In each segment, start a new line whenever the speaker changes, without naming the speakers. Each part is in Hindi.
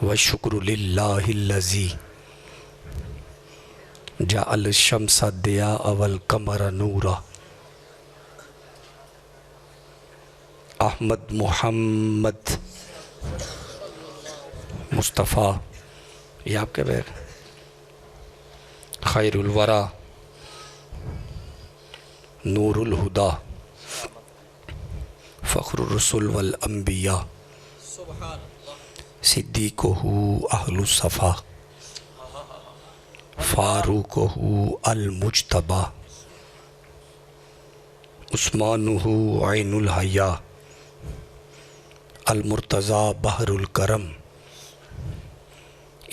व शुक्र लिल्लाहिल्लज़ी जअल शम्स दिया अवल कमर नूरा। अहमद मुहम्मद मुस्तफ़ा, ये आपके बैग। खैरुल वरा, नूरुल हुदा, फ़ख्रुर रसूल वल अंबिया, सिद्दीक़ुहु अहलुस सफ़ा, फ़ारूक़ुहु अल मुज्तबा, उस्मानुहु ऐनुल हया, अल मुर्तज़ा बहरुल करम।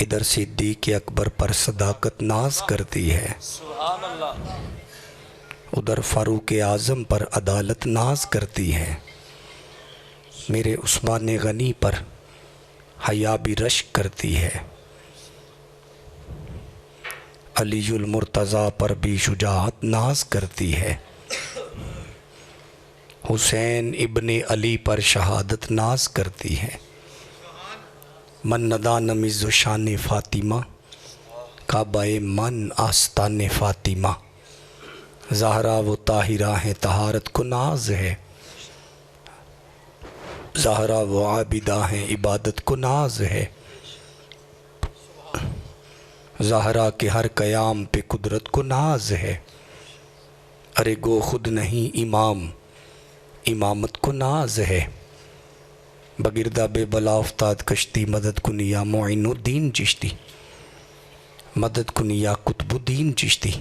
इधर सिद्दीक़ अकबर पर सदाकत नाज करती है, उधर फ़ारूक़ आज़म पर अदालत नाज करती है। मेरे उस्मान गनी पर हया भी रश्क करती है, अलीयुल मुर्तज़ा पर भी शुजाअत नाज करती है, हुसैन इब्ने अली पर शहादत नाज करती है। मन नदान मिज़्ज़ो शान फ़ातिमा, काबाए मन आस्तान फ़ातिमा। ज़हरा वो ताहिरा है, तहारत को नाज है, ज़हरा वो आबिदा है, इबादत को नाज है। ज़हरा के हर क़याम पे कुदरत को नाज है। अरे गो खुद नहीं इमाम, इमामत को नाज है। बगिरदा बेबला उफ्ताद कश्ती, मदद कुनिया मोइनुद्दीन चिश्ती, मदद कुनिया कुतुबुद्दीन चिश्ती,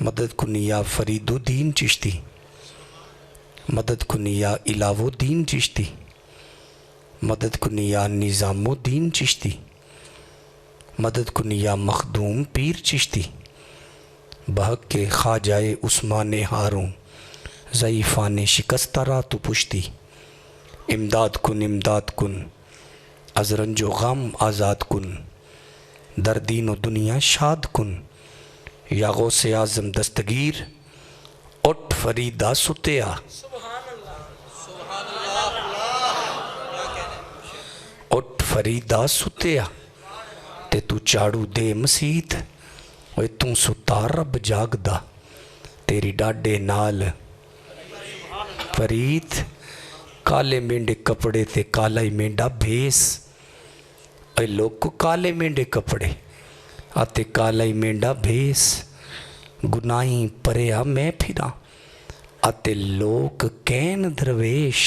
मदद कुनिया फरीदुद्दीन चिश्ती, मदद कुनिया इलावुद्दीन चिश्ती, मदद कुनिया निज़ामुद्दीन चिश्ती, मदद कुनिया मखदूम पीर चिश्ती। बहक के ख्वाजाए उस्मान हारून, ज़ईफ़ान शिकस्तरा तो पुश्ती। इमदाद कुन अज़रंजो गम आज़ाद कुन, दर्दीन व दुनिया शाद कुन। या गौसे आज़म दस्तगीर, उठ फरीदा सुतिया, उठ फरीदा सुतिया। ते तू झाड़ू दे मसीत, ओए तू सुता रब जागदा, तेरी डाडे नाल फरीद। काले मेंढे कपड़े ते काला ही मेंढा भेस, ए लोग को काले मेंढे कपड़े आते काला ही मेंढा भेस। गुनाही परया मैं फिरा, आते लोग कैन दरवेश।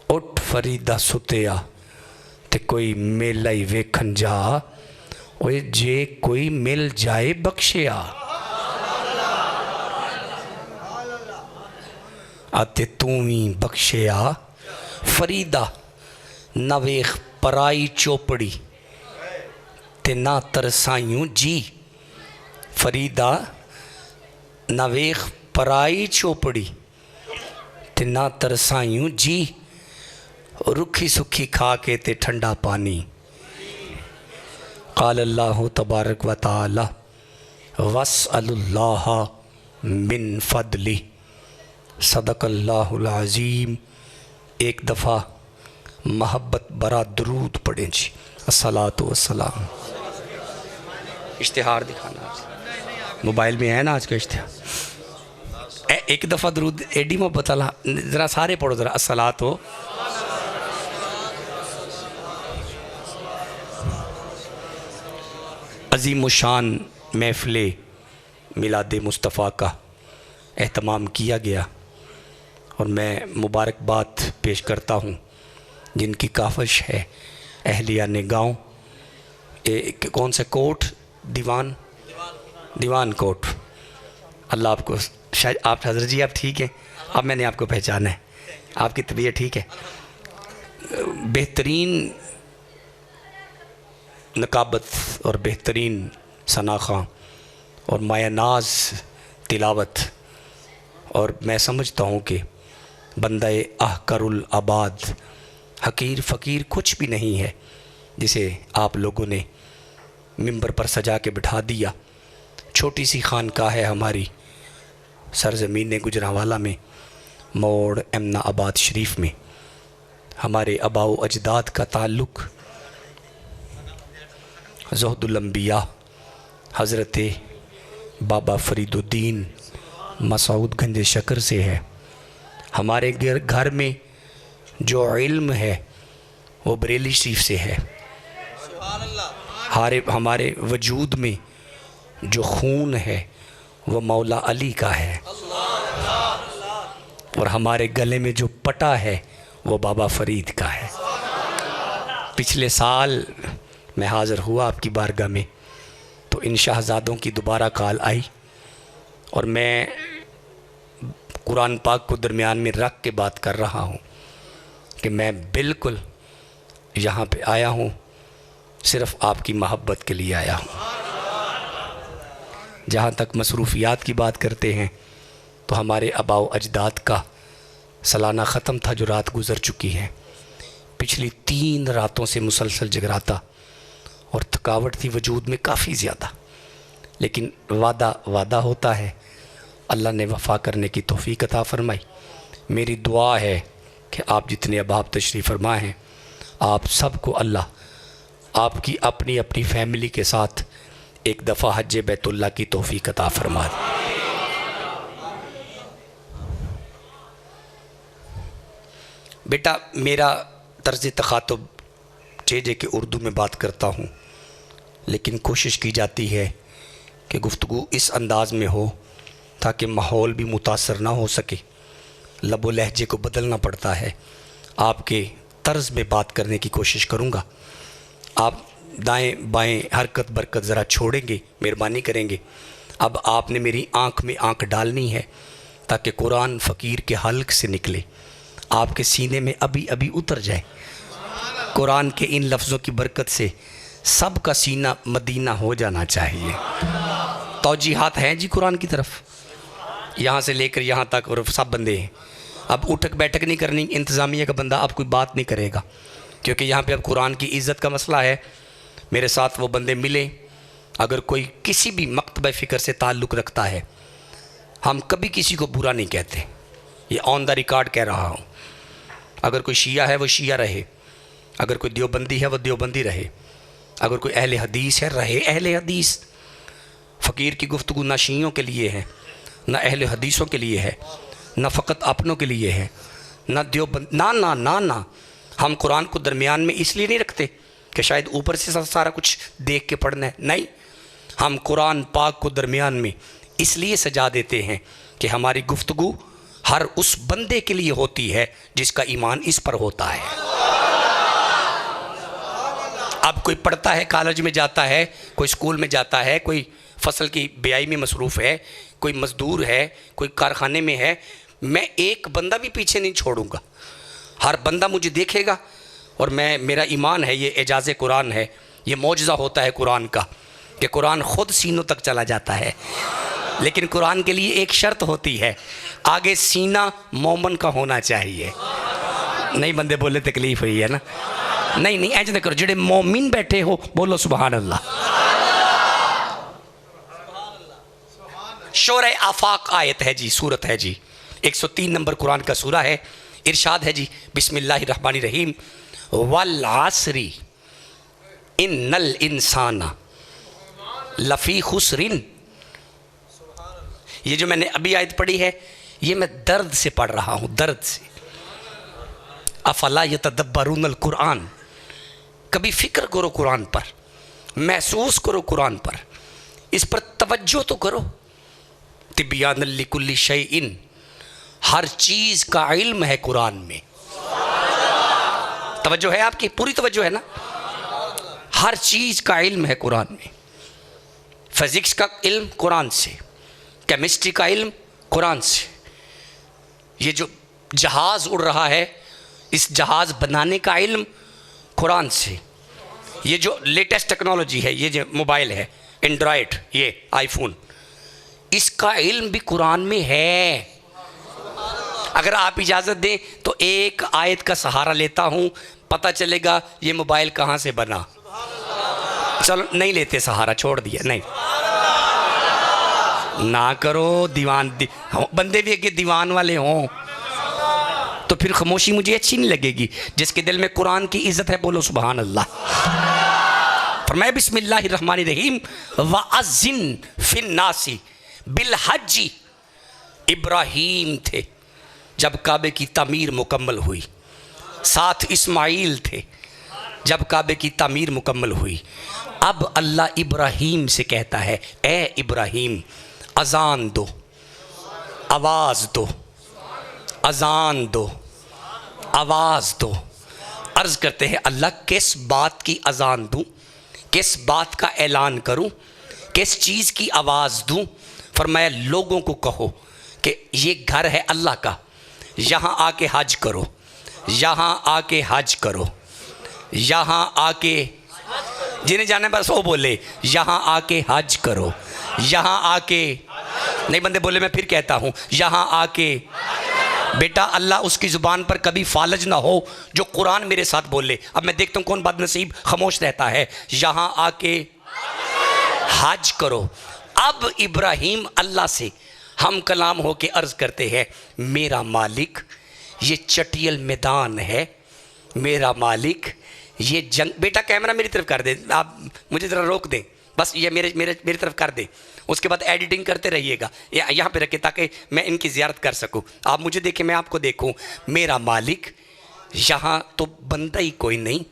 उठ फरीदा सुतिया, ते कोई मेला ही वेखन जा, ओए जे कोई मिल जाए बख्शिया। आते तू ही बख्शिया फरीदा। न वेख पराई चोपड़ी, ते ना तरसायूं जी। फरीदा न वेख पराई चोपड़ी, ते ना तरसायूं जी। रुखी सुखी खा के ते ठंडा पानी। क़ाल अल्लाहु तबारक व तआला, वस्अलुल्लाह मिन फ़द्ली। सदक़ल्लाहुल अज़ीम। एक दफ़ा महब्बत बरा दरूद पढ़ें जी। अस्सलातु वस्सलाम। इश्तिहार दिखाना मोबाइल में है ना आज का इश्तिहार। एक दफ़ा दरूद एडी मोहब्बत अल्लाह, ज़रा सारे पढ़ो ज़रा। अस्सलातु अज़ीमुशान महफ़िले मिलादे मुस्तफ़ा का एहतमाम किया गया, और मैं मुबारकबाद पेश करता हूँ जिनकी काफ़श है अहलिया ने गाँव। कौन सा कोट, दीवान कोट। अल्लाह आपको, शायद आप हज़रत जी आप ठीक हैं, अब मैंने आपको पहचाना है, आपकी तबीयत ठीक है। बेहतरीन नकाबत और बेहतरीन सनाखा और मायानाज तिलावत, और मैं समझता हूँ कि बंदाए अहकरुल आबाद, हकीर फ़कीर कुछ भी नहीं है जिसे आप लोगों ने मिंबर पर सजा के बिठा दिया। छोटी सी खानकाह है हमारी सरज़मीन गुजरांवाला में, मोड़ एमना आबाद शरीफ में। हमारे अबाओ अजदाद का ताल्लुक़ ज़ुहदुल अंबिया हज़रत बाबा फरीदुद्दीन मसूद गंज शकर से है। हमारे घर में जो इल्म है वो बरेली शरीफ से है। हमारे वजूद में जो खून है वो मौला अली का है, और हमारे गले में जो पटा है वो बाबा फरीद का है। पिछले साल मैं हाज़िर हुआ आपकी बारगाह में, तो इन शहज़ादों की दोबारा कॉल आई और मैं कुरान पाक को दरमियान में रख के बात कर रहा हूँ कि मैं बिल्कुल यहाँ पे आया हूँ, सिर्फ़ आपकी मोहब्बत के लिए आया हूँ। जहाँ तक मसरूफ़ियात की बात करते हैं तो हमारे आबाओ अजदाद का सालाना ख़त्म था जो रात गुज़र चुकी है। पिछली 3 रातों से मुसलसल जगराता और थकावट थी वजूद में काफ़ी ज़्यादा, लेकिन वादा होता है। अल्लाह ने वफ़ा करने की तौफ़ीक़ अता फ़रमाई। मेरी दुआ है कि आप जितने अहबाब तशरीफ़ फरमा हैं, आप सबको अल्लाह आपकी अपनी अपनी फैमिली के साथ एक दफ़ा हज बैतुल्लाह की तौफ़ीक़ अता फ़रमा दे। बेटा, मेरा तर्ज़ तख़ातुब जे के उर्दू में बात करता हूँ, लेकिन कोशिश की जाती है कि गुफ्तगू इस अंदाज़ में हो ताकि माहौल भी मुतासर ना हो सके। लबो लहजे को बदलना पड़ता है। आपके तर्ज़ में बात करने की कोशिश करूँगा। आप दाएं बाएं हरकत बरकत ज़रा छोड़ेंगे, मेहरबानी करेंगे। अब आपने मेरी आँख में आँख डालनी है ताकि कुरान फ़कीर के हल्क से निकले, आपके सीने में अभी अभी उतर जाए। कुरान के इन लफ्ज़ों की बरकत से सब का सीना मदीना हो जाना चाहिए। तौजीहात हैं जी कुरान की तरफ, यहाँ से लेकर यहाँ तक, और सब बंदे हैं। अब उठक बैठक नहीं करनी, इंतज़ामिया का बंदा अब कोई बात नहीं करेगा, क्योंकि यहाँ पे अब कुरान की इज़्ज़त का मसला है। मेरे साथ वो बंदे मिले, अगर कोई किसी भी मकतबा फ़िक्र से ताल्लुक़ रखता है, हम कभी किसी को बुरा नहीं कहते, ये ऑन द रिकॉर्ड कह रहा हूँ। अगर कोई शिया है वो शिया रहे, अगर कोई देवबंदी है वो देवबंदी रहे, अगर कोई अहले हदीस है रहे अहले हदीस। फ़कीर की गुफ्तगू ना शियों के लिए है, ना अहले हदीसों के लिए है, ना फ़कत अपनों के लिए है, ना देवबंद, ना ना ना ना। हम कुरान को दरमियान में इसलिए नहीं रखते कि शायद ऊपर से सारा कुछ देख के पढ़ना है, नहीं। हम कुरान पाक को दरमियान में इसलिए सजा देते हैं कि हमारी गुफ्तगू हर उस बंदे के लिए होती है जिसका ईमान इस पर होता है। अब कोई पढ़ता है, कॉलेज में जाता है, कोई स्कूल में जाता है, कोई फसल की बियाई में मसरूफ़ है, कोई मज़दूर है, कोई कारखाने में है, मैं एक बंदा भी पीछे नहीं छोड़ूंगा। हर बंदा मुझे देखेगा, और मेरा ईमान है, ये एजाज़े कुरान है, ये मौजज़ा होता है कुरान का कि कुरान ख़ुद सीनों तक चला जाता है। लेकिन कुरान के लिए एक शर्त होती है, आगे सीना मोमन का होना चाहिए। नहीं बंदे बोले तकलीफ़ हुई है ना? नहीं ऐसे ना करो, जेडे मोमिन बैठे हो बोलो सुबहान अल्लाह। शोरे आफाक आयत है जी, सूरत है जी, 103 नंबर कुरान का सूरा है। इरशाद है जी, बिस्मिल्लाहिर्रहमानिर्रहीम, वल आसरी इन्नल इंसाना लफ़ी खुसरिन। ये जो मैंने अभी आयत पढ़ी है, ये मैं दर्द से पढ़ रहा हूँ, दर्द से। अफला यतदब्बरूनल कुरान, कभी फ़िक्र करो कुरान पर, महसूस करो कुरान पर, इस पर तवज्जो तो करो। तिबियान लिकुल्ली शैइन, हर चीज़ का इल्म है कुरान में। तवज्जो है आपकी, पूरी तवज्जो है ना? हर चीज़ का इल्म है कुरान में। फिज़िक्स का इल्म कुरान से, केमिस्ट्री का इल्म कुरान से, ये जो जहाज़ उड़ रहा है इस जहाज़ बनाने का इल्म कुरान से, ये जो लेटेस्ट टेक्नोलॉजी है, ये जो मोबाइल है एंड्रॉयड, ये आईफोन, इसका इल्म भी कुरान में है। अगर आप इजाज़त दें तो एक आयत का सहारा लेता हूँ, पता चलेगा ये मोबाइल कहाँ से बना। चलो नहीं लेते सहारा, छोड़ दिया, नहीं ना करो। बंदे भी अगर दीवान वाले हों तो फिर खामोशी मुझे अच्छी नहीं लगेगी। जिसके दिल में कुरान की इज़्ज़त है बोलो सुबहान अल्लाह। फरमाया बिस्मिल्लाहिर्रहमानिर्रहीम व अज़िन फिन्नासी बिल हज्जी। इब्राहीम थे जब काबे की तामीर मुकम्मल हुई, साथ इस्माइल थे जब काबे की तामीर मुकम्मल हुई। अब अल्लाह इब्राहीम से कहता है, ए इब्राहीम अज़ान दो, आवाज़ दो, अज़ान दो, आवाज़ दो। अर्ज़ करते हैं अल्लाह किस बात की अज़ान दूँ, किस बात का ऐलान करूँ, किस चीज़ की आवाज़ दूँ। फरमाया लोगों को कहो कि ये घर है अल्लाह का, यहाँ आके हज करो, यहाँ आके हज करो, यहाँ आके, जिन्हें जाने बस वो बोले यहाँ आके हज करो, यहाँ आके, नहीं बंदे बोले, मैं फिर कहता हूँ यहाँ आके। बेटा अल्लाह उसकी ज़ुबान पर कभी फालज ना हो जो कुरान मेरे साथ बोले। अब मैं देखता हूँ कौन बदनसीब खामोश रहता है। यहाँ आके हज करो। अब इब्राहीम अल्लाह से हम कलाम हो के अर्ज़ करते हैं, मेरा मालिक ये चटियल मैदान है, मेरा मालिक ये जंग। बेटा कैमरा मेरी तरफ कर दे, आप मुझे ज़रा रोक दें, बस ये मेरी तरफ कर दे। उसके बाद एडिटिंग करते रहिएगा, यहाँ पे रखे ताकि मैं इनकी ज़ियारत कर सकूँ। आप मुझे देखें, मैं आपको देखूँ। मेरा मालिक यहाँ तो बंदा ही कोई नहीं,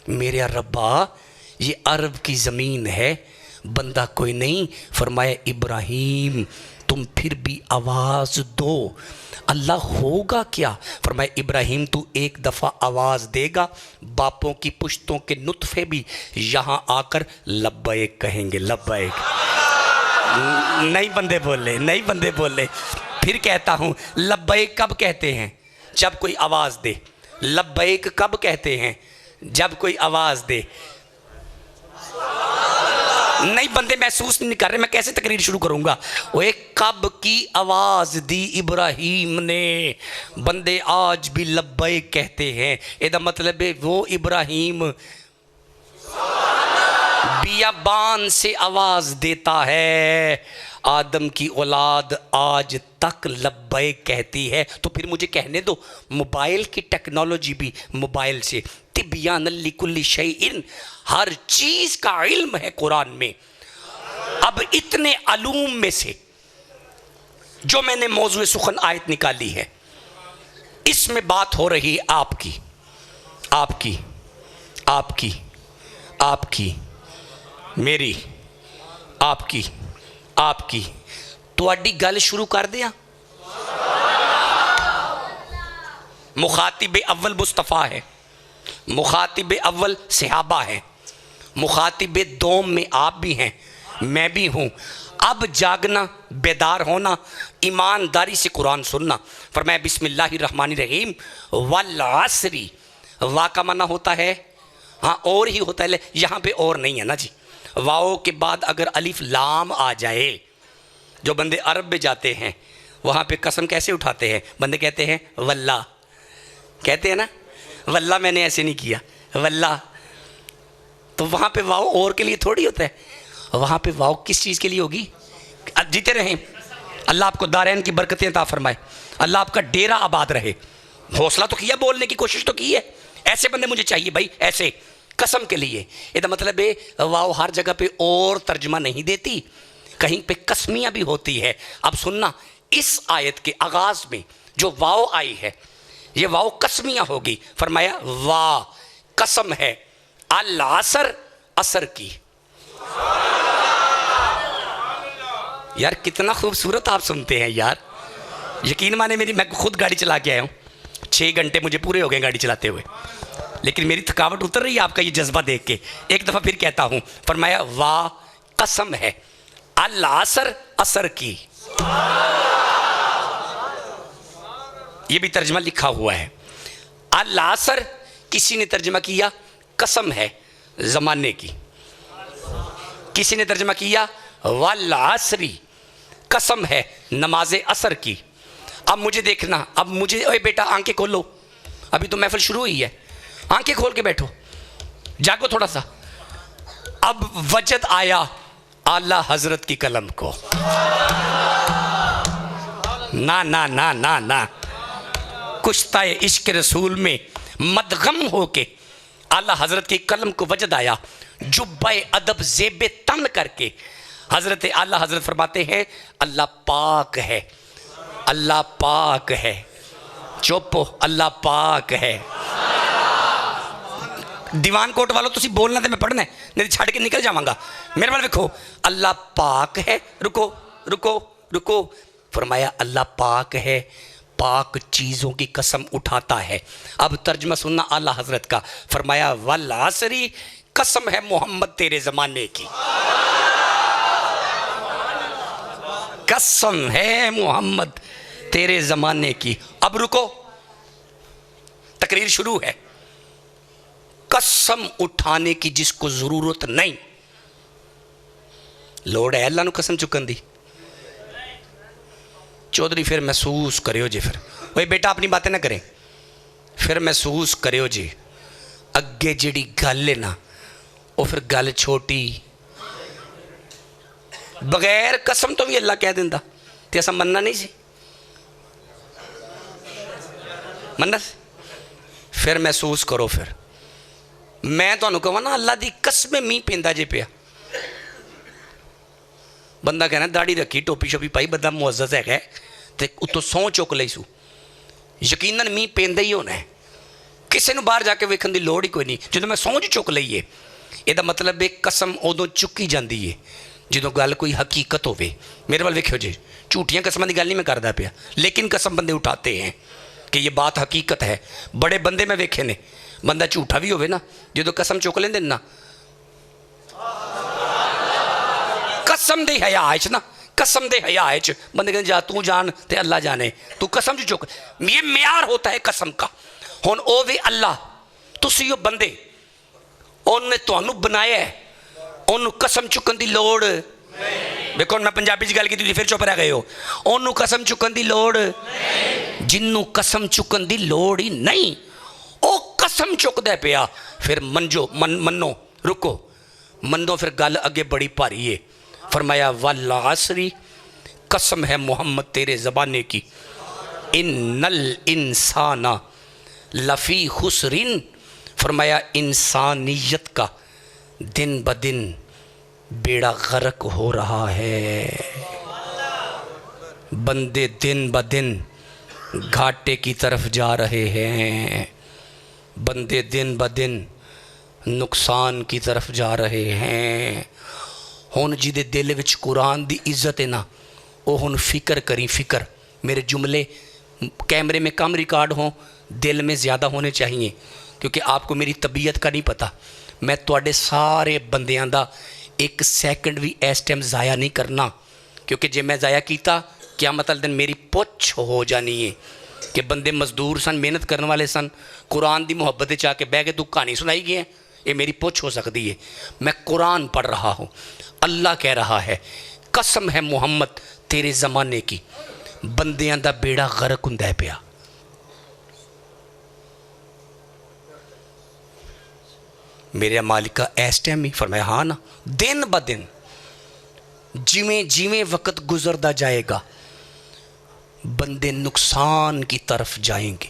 मेरे रब्बा ये अरब की ज़मीन है, बंदा कोई नहीं। फरमाया इब्राहीम तुम फिर भी आवाज़ दो, अल्लाह होगा क्या? फरमाया इब्राहीम तू एक दफ़ा आवाज़ देगा, बापों की पुश्तों के नुतफ़े भी यहाँ आकर लब्बैक कहेंगे, लब्बैक। नहीं बंदे बोले, नहीं बंदे बोले। फिर कहता हूँ लब्बैक कब कहते हैं? जब कोई आवाज़ दे। लब्बैक कब कहते हैं? जब कोई आवाज़ दे। नहीं बंदे महसूस नहीं कर रहे, मैं कैसे तकरीर शुरू करूंगा? वो एक कब की आवाज़ दी इब्राहीम ने, बंदे आज भी लब्बैक कहते हैं। इसका मतलब है वो इब्राहीम बियाबान से आवाज़ देता है, आदम की औलाद आज तक लब्बैक कहती है। तो फिर मुझे कहने दो, मोबाइल की टेक्नोलॉजी भी मोबाइल से तिब्यान लिकुल्ली शैइन, हर चीज़ का इल्म है कुरान में। अब इतने अलूम में से जो मैंने मौजूए सुखन आयत निकाली है, इसमें बात हो रही आपकी, आपकी, आपकी, आपकी, मेरी, आपकी, आपकी। तुहाडी गल शुरू कर दिया। मुखातिब अव्वल मुस्तफ़ा है, मुखातिब अव्वल सहाबा है, मुखातिब दोम में आप भी हैं, मैं भी हूँ। अब जागना, बेदार होना, ईमानदारी से कुरान सुनना। फरमाया बिस्मिल्लाहिर्रहमानिर्रहीम वल अस्री। वा का माना होता है, हाँ और ही होता है, यहाँ पे और नहीं है ना जी। वाओ के बाद अगर अलिफ लाम आ जाए, जो बंदे अरब में जाते हैं वहाँ पे कसम कैसे उठाते हैं? बंदे कहते हैं वल्ला, कहते हैं ना वल्ला, मैंने ऐसे नहीं किया, वल्ला। तो वहाँ पे वाओ और के लिए थोड़ी होता है, वहाँ पे वाओ किस चीज़ के लिए होगी? जीते रहें, अल्लाह आपको दारैन की बरकतें अता फरमाए, अल्लाह आपका डेरा आबाद रहे। हौसला तो किया, बोलने की कोशिश तो की है। ऐसे बंदे मुझे चाहिए भाई, ऐसे कसम के लिए। इसका मतलब है वाओ हर जगह पे और तर्जमा नहीं देती, कहीं पे कसमियाँ भी होती है। अब सुनना, इस आयत के आगाज़ में जो वाओ आई है, ये वाओ कसमियाँ होगी। फरमाया वाह कसम है अल असर, असर की। यार कितना खूबसूरत आप सुनते हैं यार, यकीन माने मैं खुद गाड़ी चला के आया हूँ, 6 घंटे मुझे पूरे हो गए गाड़ी चलाते हुए, लेकिन मेरी थकावट उतर रही है आपका ये जज्बा देख के। एक दफ़ा फिर कहता हूँ, फरमाया वाह कसम है अल असर, असर की। ये भी तर्जमा लिखा हुआ है। अल असर किसी ने तर्जमा किया कसम है ज़माने की, किसी ने तर्जमा किया वल असरी, कसम है नमाज असर की। अब मुझे देखना, अब मुझे, ओए बेटा आंखें खोलो, अभी तो महफिल शुरू हुई है, आंखें खोल के बैठो, जागो थोड़ा सा। अब वजद आया आला हजरत की कलम को। ना ना ना ना ना, कुश्ता इश्क रसूल में मदगम होके आला हजरत की कलम को वजद आया। जुब्बा अदब ज़ेब तन करके हज़रत आला हज़रत फरमाते हैं अल्लाह पाक है, अल्लाह पाक है। चुप हो, अल्लाह पाक है। दीवान कोट वालों तुसी बोलना तो मैं पढ़ना है, नहीं छड़ के निकल जावांगा। मेरे वाल देखो, अल्लाह पाक है। रुको रुको रुको, फरमाया अल्लाह पाक है, पाक चीज़ों की कसम उठाता है। अब तर्जमा सुनना आला हजरत का, फरमाया वल असरी, कसम है मोहम्मद तेरे ज़माने की, कसम है मोहम्मद तेरे ज़माने की। अब रुको, तकरीर शुरू है। कसम उठाने की जिसको ज़रूरत नहीं, लोड़ है अल्लाह नू कसम चुकन दी। चौधरी फिर महसूस करियो जी, फिर भाई बेटा अपनी बातें ना करें, फिर महसूस करियो जी अगे जिहड़ी गल है ना वो फिर गल छोटी, बगैर कसम तो भी अल्लाह कह दिंदा ते असां मन्ना नहीं सी, मन्ना। फिर महसूस करो, फिर मैं तुहानू कहां ना अल्लाह दी कसम मींह पैंदा जे पिया, बंदा कहना दाड़ी रखी टोपी शोपी पाई बंदा मुअज़्ज़ज़ है तो उत्तों सौं चुक लई सू, यकीनन मींह पैंदा ही होना है, किसी नूं बाहर जाके वेखण दी लोड़ ही कोई नहीं। जो मैं सौं चुक लईए ਇਹਦਾ मतलब है कसम उदों चुकी जाती है जो गल कोई हकीकत होवे। मेरे वाल वेखियो जी, झूठियां कसमां दी गल नहीं मैं करदा पिया, लेकिन कसम बंदे उठाते हैं कि ये बात हकीकत है। बड़े बंदे मैं वेखे ने, बंदा झूठा भी होवे ना, जो कसम चुक लेंदे ना, कसम दे हया ना, कसम दे हया बंदे कहते जा तू जान ते अल्लाह जाने, तू कसम जो चुक, ये म्यार होता है कसम का। हुण ओ वे अल्लाह, तुसी ओ बंदे, उन्हें तुहानू बनाया है, उन्होंने कसम चुकन की लोड़। देखो मैं पंजाबी च गल की फिर चुप रह गए हो। उन्होंने कसम चुकन की लोड़, जिन्हों कसम चुकन की लोड़ ही नहीं वो कसम चुकदा पिया। फिर मंजो मनो, रुको मनो, फिर गल अगे बड़ी भारी है। फरमाया वल असरी, कसम है मोहम्मद तेरे ज़बाने की, इन्नल इंसाना लफ़ी खुसरिन, फरमाया इंसानियत का दिन ब दिन बेड़ा गर्क हो रहा है, बंदे दिन ब दिन घाटे की तरफ जा रहे हैं, बंदे दिन ब दिन नुकसान की तरफ जा रहे हैं। हुण जिहदे दिल विच कुरान दी इज्जत है ना, वो हुण फिक्र करी, फिक्र मेरे जुमले कैमरे में कम रिकॉर्ड हों, दिल में ज़्यादा होने चाहिए, क्योंकि आपको मेरी तबीयत का नहीं पता। मैं तुहाडे सारे बंदियां दा एक सैकंड भी इस टाइम ज़ाया नहीं करना, क्योंकि जे मैं ज़ाया किया क्या मतलब दिन मेरी पुछ हो जानी है कि बंदे मजदूर सन, मेहनत करने वाले सन, कुरान की मुहब्बत च आके बह के तू कहानी सुनाई गई है, ये मेरी पुछ हो सकती है। मैं कुरान पढ़ रहा हूँ, अल्लाह कह रहा है कसम है मोहम्मद तेरे ज़माने की, बंदियां दा बेड़ा गर्क हुंदा है पिया। मेरे मालिका इस टाइम ही फरमाया हाँ ना, दिन ब दिन जिमें जिमें वक़्त गुजरता जाएगा बंदे नुकसान की तरफ जाएंगे।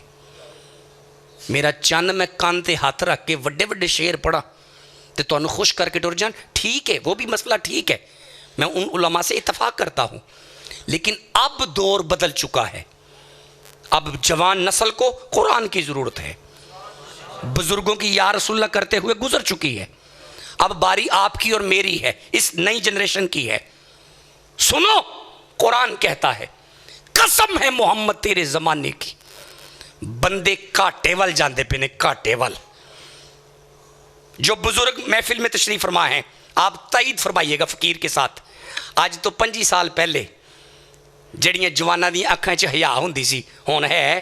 मेरा चन्न मैं कान ते हाथ रख के वड्डे वड्डे शेर पढ़ा तो तुहानू खुश करके टुर जान, ठीक है, वो भी मसला ठीक है, मैं उन उलमा से इतफाक़ करता हूँ। लेकिन अब दौर बदल चुका है, अब जवान नस्ल को कुरान की ज़रूरत है, बुजुर्गों की या रसूलल्लाह करते हुए गुजर चुकी है, अब बारी आपकी और मेरी है, इस नई जनरेशन की है। सुनो कुरान कहता है कसम है मोहम्मद तेरे ज़माने की, बंदे घाटे वाल जाते पे ने, घाटे वाल। जो बुजुर्ग महफिल में तशरीफ फरमा हैं आप तईद फरमाइएगा फ़कीर के साथ, आज तो 25 साल पहले जड़ियाँ जवाना दी अखां च हया हुंदी सी, हुण है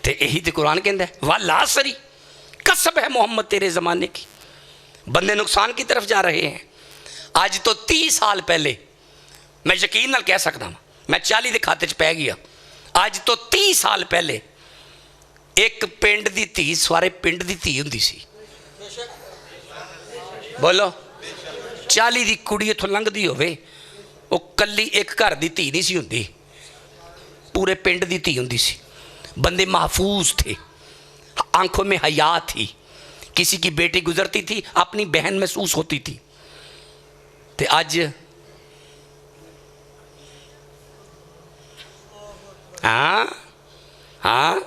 तो यही तो कुरान कहता है वल असरी, कसम है मोहम्मद तेरे ज़माने की, बंदे नुकसान की तरफ जा रहे हैं। आज तो 30 साल पहले मैं यकीन नाल कह सकता हूँ, मैं 40 के खाते च पै गया। आज तो 30 साल पहले एक पिंड दी धी सारे पिंड दी धी हुंदी सी, बोलो 40 की कुड़ी इत्थों लंघदी होवे, वो कल्ली एक घर की धी नहीं सी हुंदी, पूरे पिंड की धी हुंदी सी, बंदे महफूज थे। आंखों में हया थी। किसी की बेटी गुजरती थी, अपनी बहन महसूस होती थी। ते अज हाँ हाँ,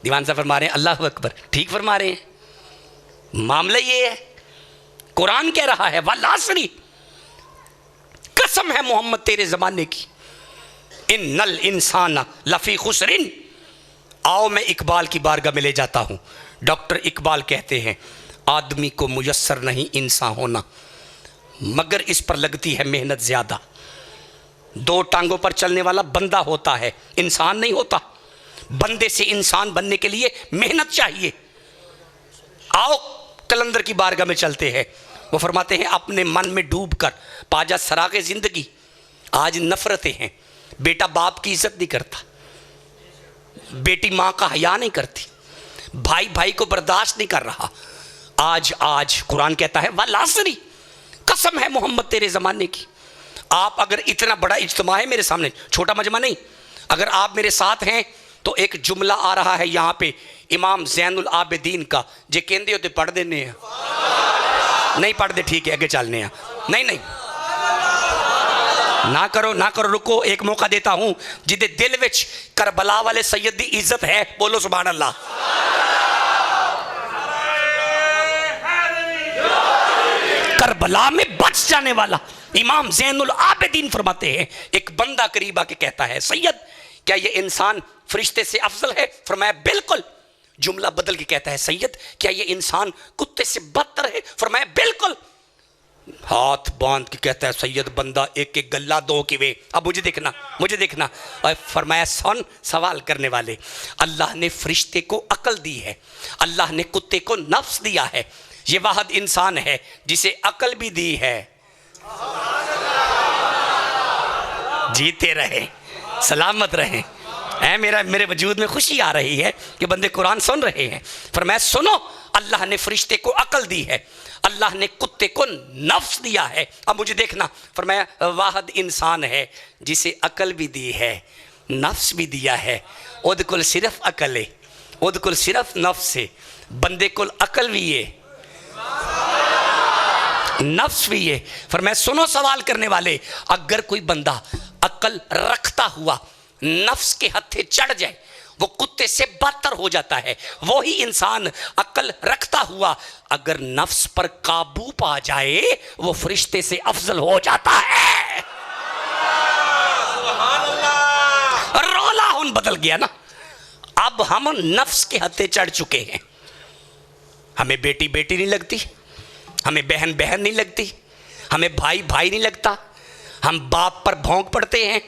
दीवान साहब फरमा रहे हैं अल्लाह अकबर, ठीक फरमा रहे हैं। मामला ये है, कुरान कह रहा है वल्लासरी, कसम है मोहम्मद तेरे जमाने की, इन्नल इंसान लफी खुसरिन। आओ मैं इकबाल की बारगाह में ले जाता हूँ। डॉक्टर इकबाल कहते हैं आदमी को मुयस्सर नहीं इंसान होना, मगर इस पर लगती है मेहनत ज़्यादा। दो टांगों पर चलने वाला बंदा होता है, इंसान नहीं होता। बंदे से इंसान बनने के लिए मेहनत चाहिए। आओ कलंदर की बारगाह में चलते हैं। वो फरमाते हैं अपने मन में डूब कर पाजा सरागे ज़िंदगी। आज नफ़रतें हैं, बेटा बाप की इज्जत नहीं करता, बेटी माँ का हया नहीं करती, भाई भाई को बर्दाश्त नहीं कर रहा। आज कुरान कहता है वल्लासरी, कसम है मोहम्मद तेरे ज़माने की। आप अगर इतना बड़ा इज्तिमा है मेरे सामने, छोटा मजमा नहीं, अगर आप मेरे साथ हैं तो एक जुमला आ रहा है यहाँ पे इमाम ज़ैनुल आबिदीन का, जे कहते होते पढ़ देने हैं, नहीं पढ़ते ठीक है, आगे चलने हैं। नहीं ना करो, रुको, एक मौका देता हूँ। जिदे दिल विच करबला वाले सैयद दी इज्जत है, बोलो सुभान अल्लाह। करबला में बच जाने वाला इमाम ज़ैनुल आबिदीन फरमाते हैं, एक बंदा करीब आके कहता है सैयद क्या ये इंसान फरिश्ते से अफजल है? फरमाया बिल्कुल। जुमला बदल के कहता है सैयद क्या ये इंसान कुत्ते से बदतर है? फरमाया बिल्कुल। हाथ बांध के कहता है सैयद बंदा एक एक गल्ला दो कि वे, अब मुझे देखना। और फरमाया सुन सवाल करने वाले, अल्लाह ने फरिश्ते को अकल दी है, अल्लाह ने कुत्ते को नफ्स दिया है, ये वाहिद इंसान है जिसे अकल भी दी है। जीते रहे, सलामत रहे। मेरे वजूद में खुशी आ रही है कि बंदे कुरान सुन रहे हैं। फरमाया सुनो, अल्लाह ने फरिश्ते को अकल दी है, अल्लाह ने कुत्ते को नफ्स दिया है। अब मुझे देखना, फरमाया वाहिद इंसान है जिसे अकल भी दी है, नफ्स भी दिया है। ओद कुल सिर्फ अकल है, ओद कुल सिर्फ नफ्स है, बंदे कुल अकल भी है, नफ्स भी है। फरमाया सुनो सवाल करने वाले, अगर कोई बंदा अकल रखता हुआ नफ्स के हत्थे चढ़ जाए वो कुत्ते से बदतर हो जाता है। वो ही इंसान अकल रखता हुआ अगर नफ्स पर काबू पा जाए वो फरिश्ते से अफजल हो जाता है। रोला हुन बदल गया ना, अब हम नफ्स के हत्थे चढ़ चुके हैं। हमें बेटी बेटी नहीं लगती, हमें बहन बहन नहीं लगती, हमें भाई भाई नहीं लगता, हम बाप पर भौंक पड़ते हैं,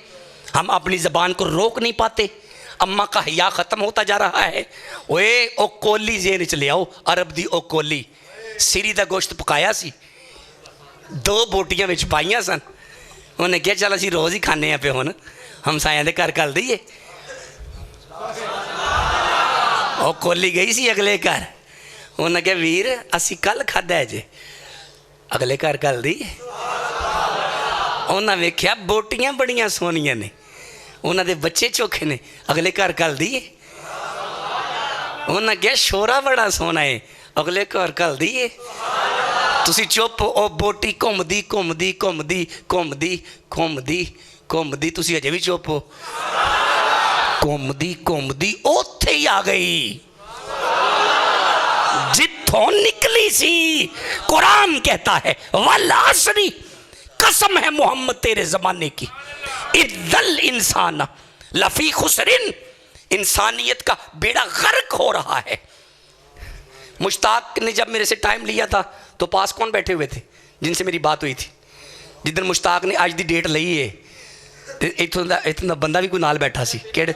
हम अपनी ज़बान को रोक नहीं पाते, अम्मा का हया ख़त्म होता जा रहा है। ओए ओ कोली जेन च ले आओ, अरब दी ओ कोली, सिरी दा गोश्त पकाया सी, 2 बोटियां विच पाइयां सन, उन्हें क्या चल असीं रोज़ ही खाने पे, हुण हमसायां दे घर घल दईए। ओ कोली गई सी अगले घर, उन्हें क्या वीर असीं कल खादा है जे, अगले घर घल दईए। उन्हें वेख्या बोटियां बड़ियां सोहनियां ने, उन्होंने बच्चे चोखे ने, अगले घर घल दईए। उन्हें क्या शोरा बड़ा सोहना है, अगले घर घल दईए। तुसी चुप, ओ बोटी घूमदी घूमदी घूमदी घूमदी घूमदी घूमदी, तुसी अजे भी चुप हो। घूमदी घूमदी उत्थे ही आ गई जिथों निकली सी। कुरान कहता है वल्लासरी, कसम है मोहम्मद तेरे जमाने की, इद्दल इंसान लफी खुसरिन, इंसानियत का बेड़ा गर्क हो रहा है। मुश्ताक ने जब मेरे से टाइम लिया था तो पास कौन बैठे हुए थे जिनसे मेरी बात हुई थी? जिधर मुश्ताक ने आज दी डेट लई है, इतों दा बंदा भी कोई नाल बैठा सी, केड़े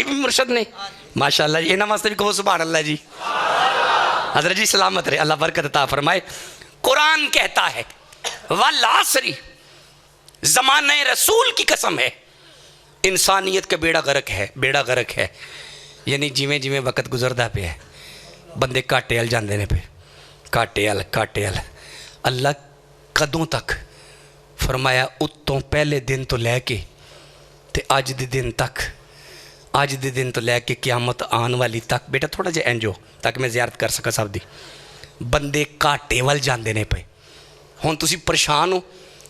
मुर्शद ने, माशाअल्लाह जी, इन्हां वास्ते भी कहो सुभान अल्लाह जी। हज़रत जी सलामत रहे, अल्लाह बरकत अता फरमाए। कुरान कहता है वल्लासरी, ज़माने रसूल की कसम है, इंसानियत का बेड़ा गर्क है। यानी जिमें जिमें वक्त गुजरता पे है, बंदे घाटे हल जाते हैं पे, घाटे हल। अल्लाह कदों तक? फरमाया उत्तों पहले दिन तो लैके ते अज दे दिन तक अज के दिन तो लैके क्यामत आने वाली तक बेटा थोड़ा जिहा इंज हो ताकि मैं जियारत कर सका सब दी। बंदे घाटे वाल जाते ने पे। हुण तुसीं परेशान हो।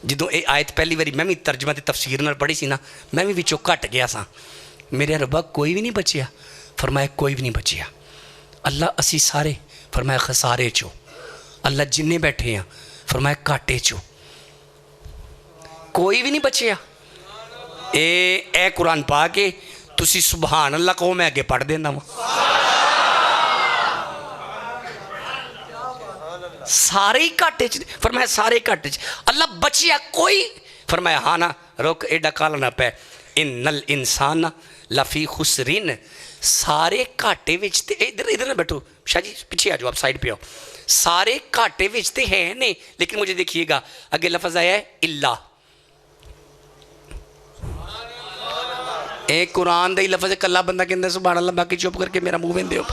जो ये आयत पहली बारी मैं भी तर्जमा ते तफसीर नाल पढ़ी सी ना, मैं भी विचों घट गया सा। मेरे रब्बा कोई भी नहीं बचिया। फरमाया कोई भी नहीं बचिया। अल्लाह असी सारे फरमाया खसारे चो। अल्लाह जिन्ने बैठे हैं फरमाया घाटे चो, कोई भी नहीं बचिया। ए कुरान पा के तुसी सुबहान अल्लाह कहो, मैं अगे पढ़ देना वा। सारे ही घाटे च। फरमाया सारे घाटे च। अल्लाह बचिया कोई? फरमाया हाँ ना रुक एडा काला ना पै। इन्नल इंसान लफी खुसरिन। सारे घाटे विच ते इधर इधर ना बैठो शाह जी, पीछे आ जाओ, आप साइड पे आओ। सारे घाटे विच ते है ने, लेकिन मुझे देखिएगा आगे लफ्ज आया है इल्ला। एक कुरान दा ही लफ्ज कला बंदा कहता सुभान अल्लाह, बाकी चुप करके मेरा मुंह वेंदे हो।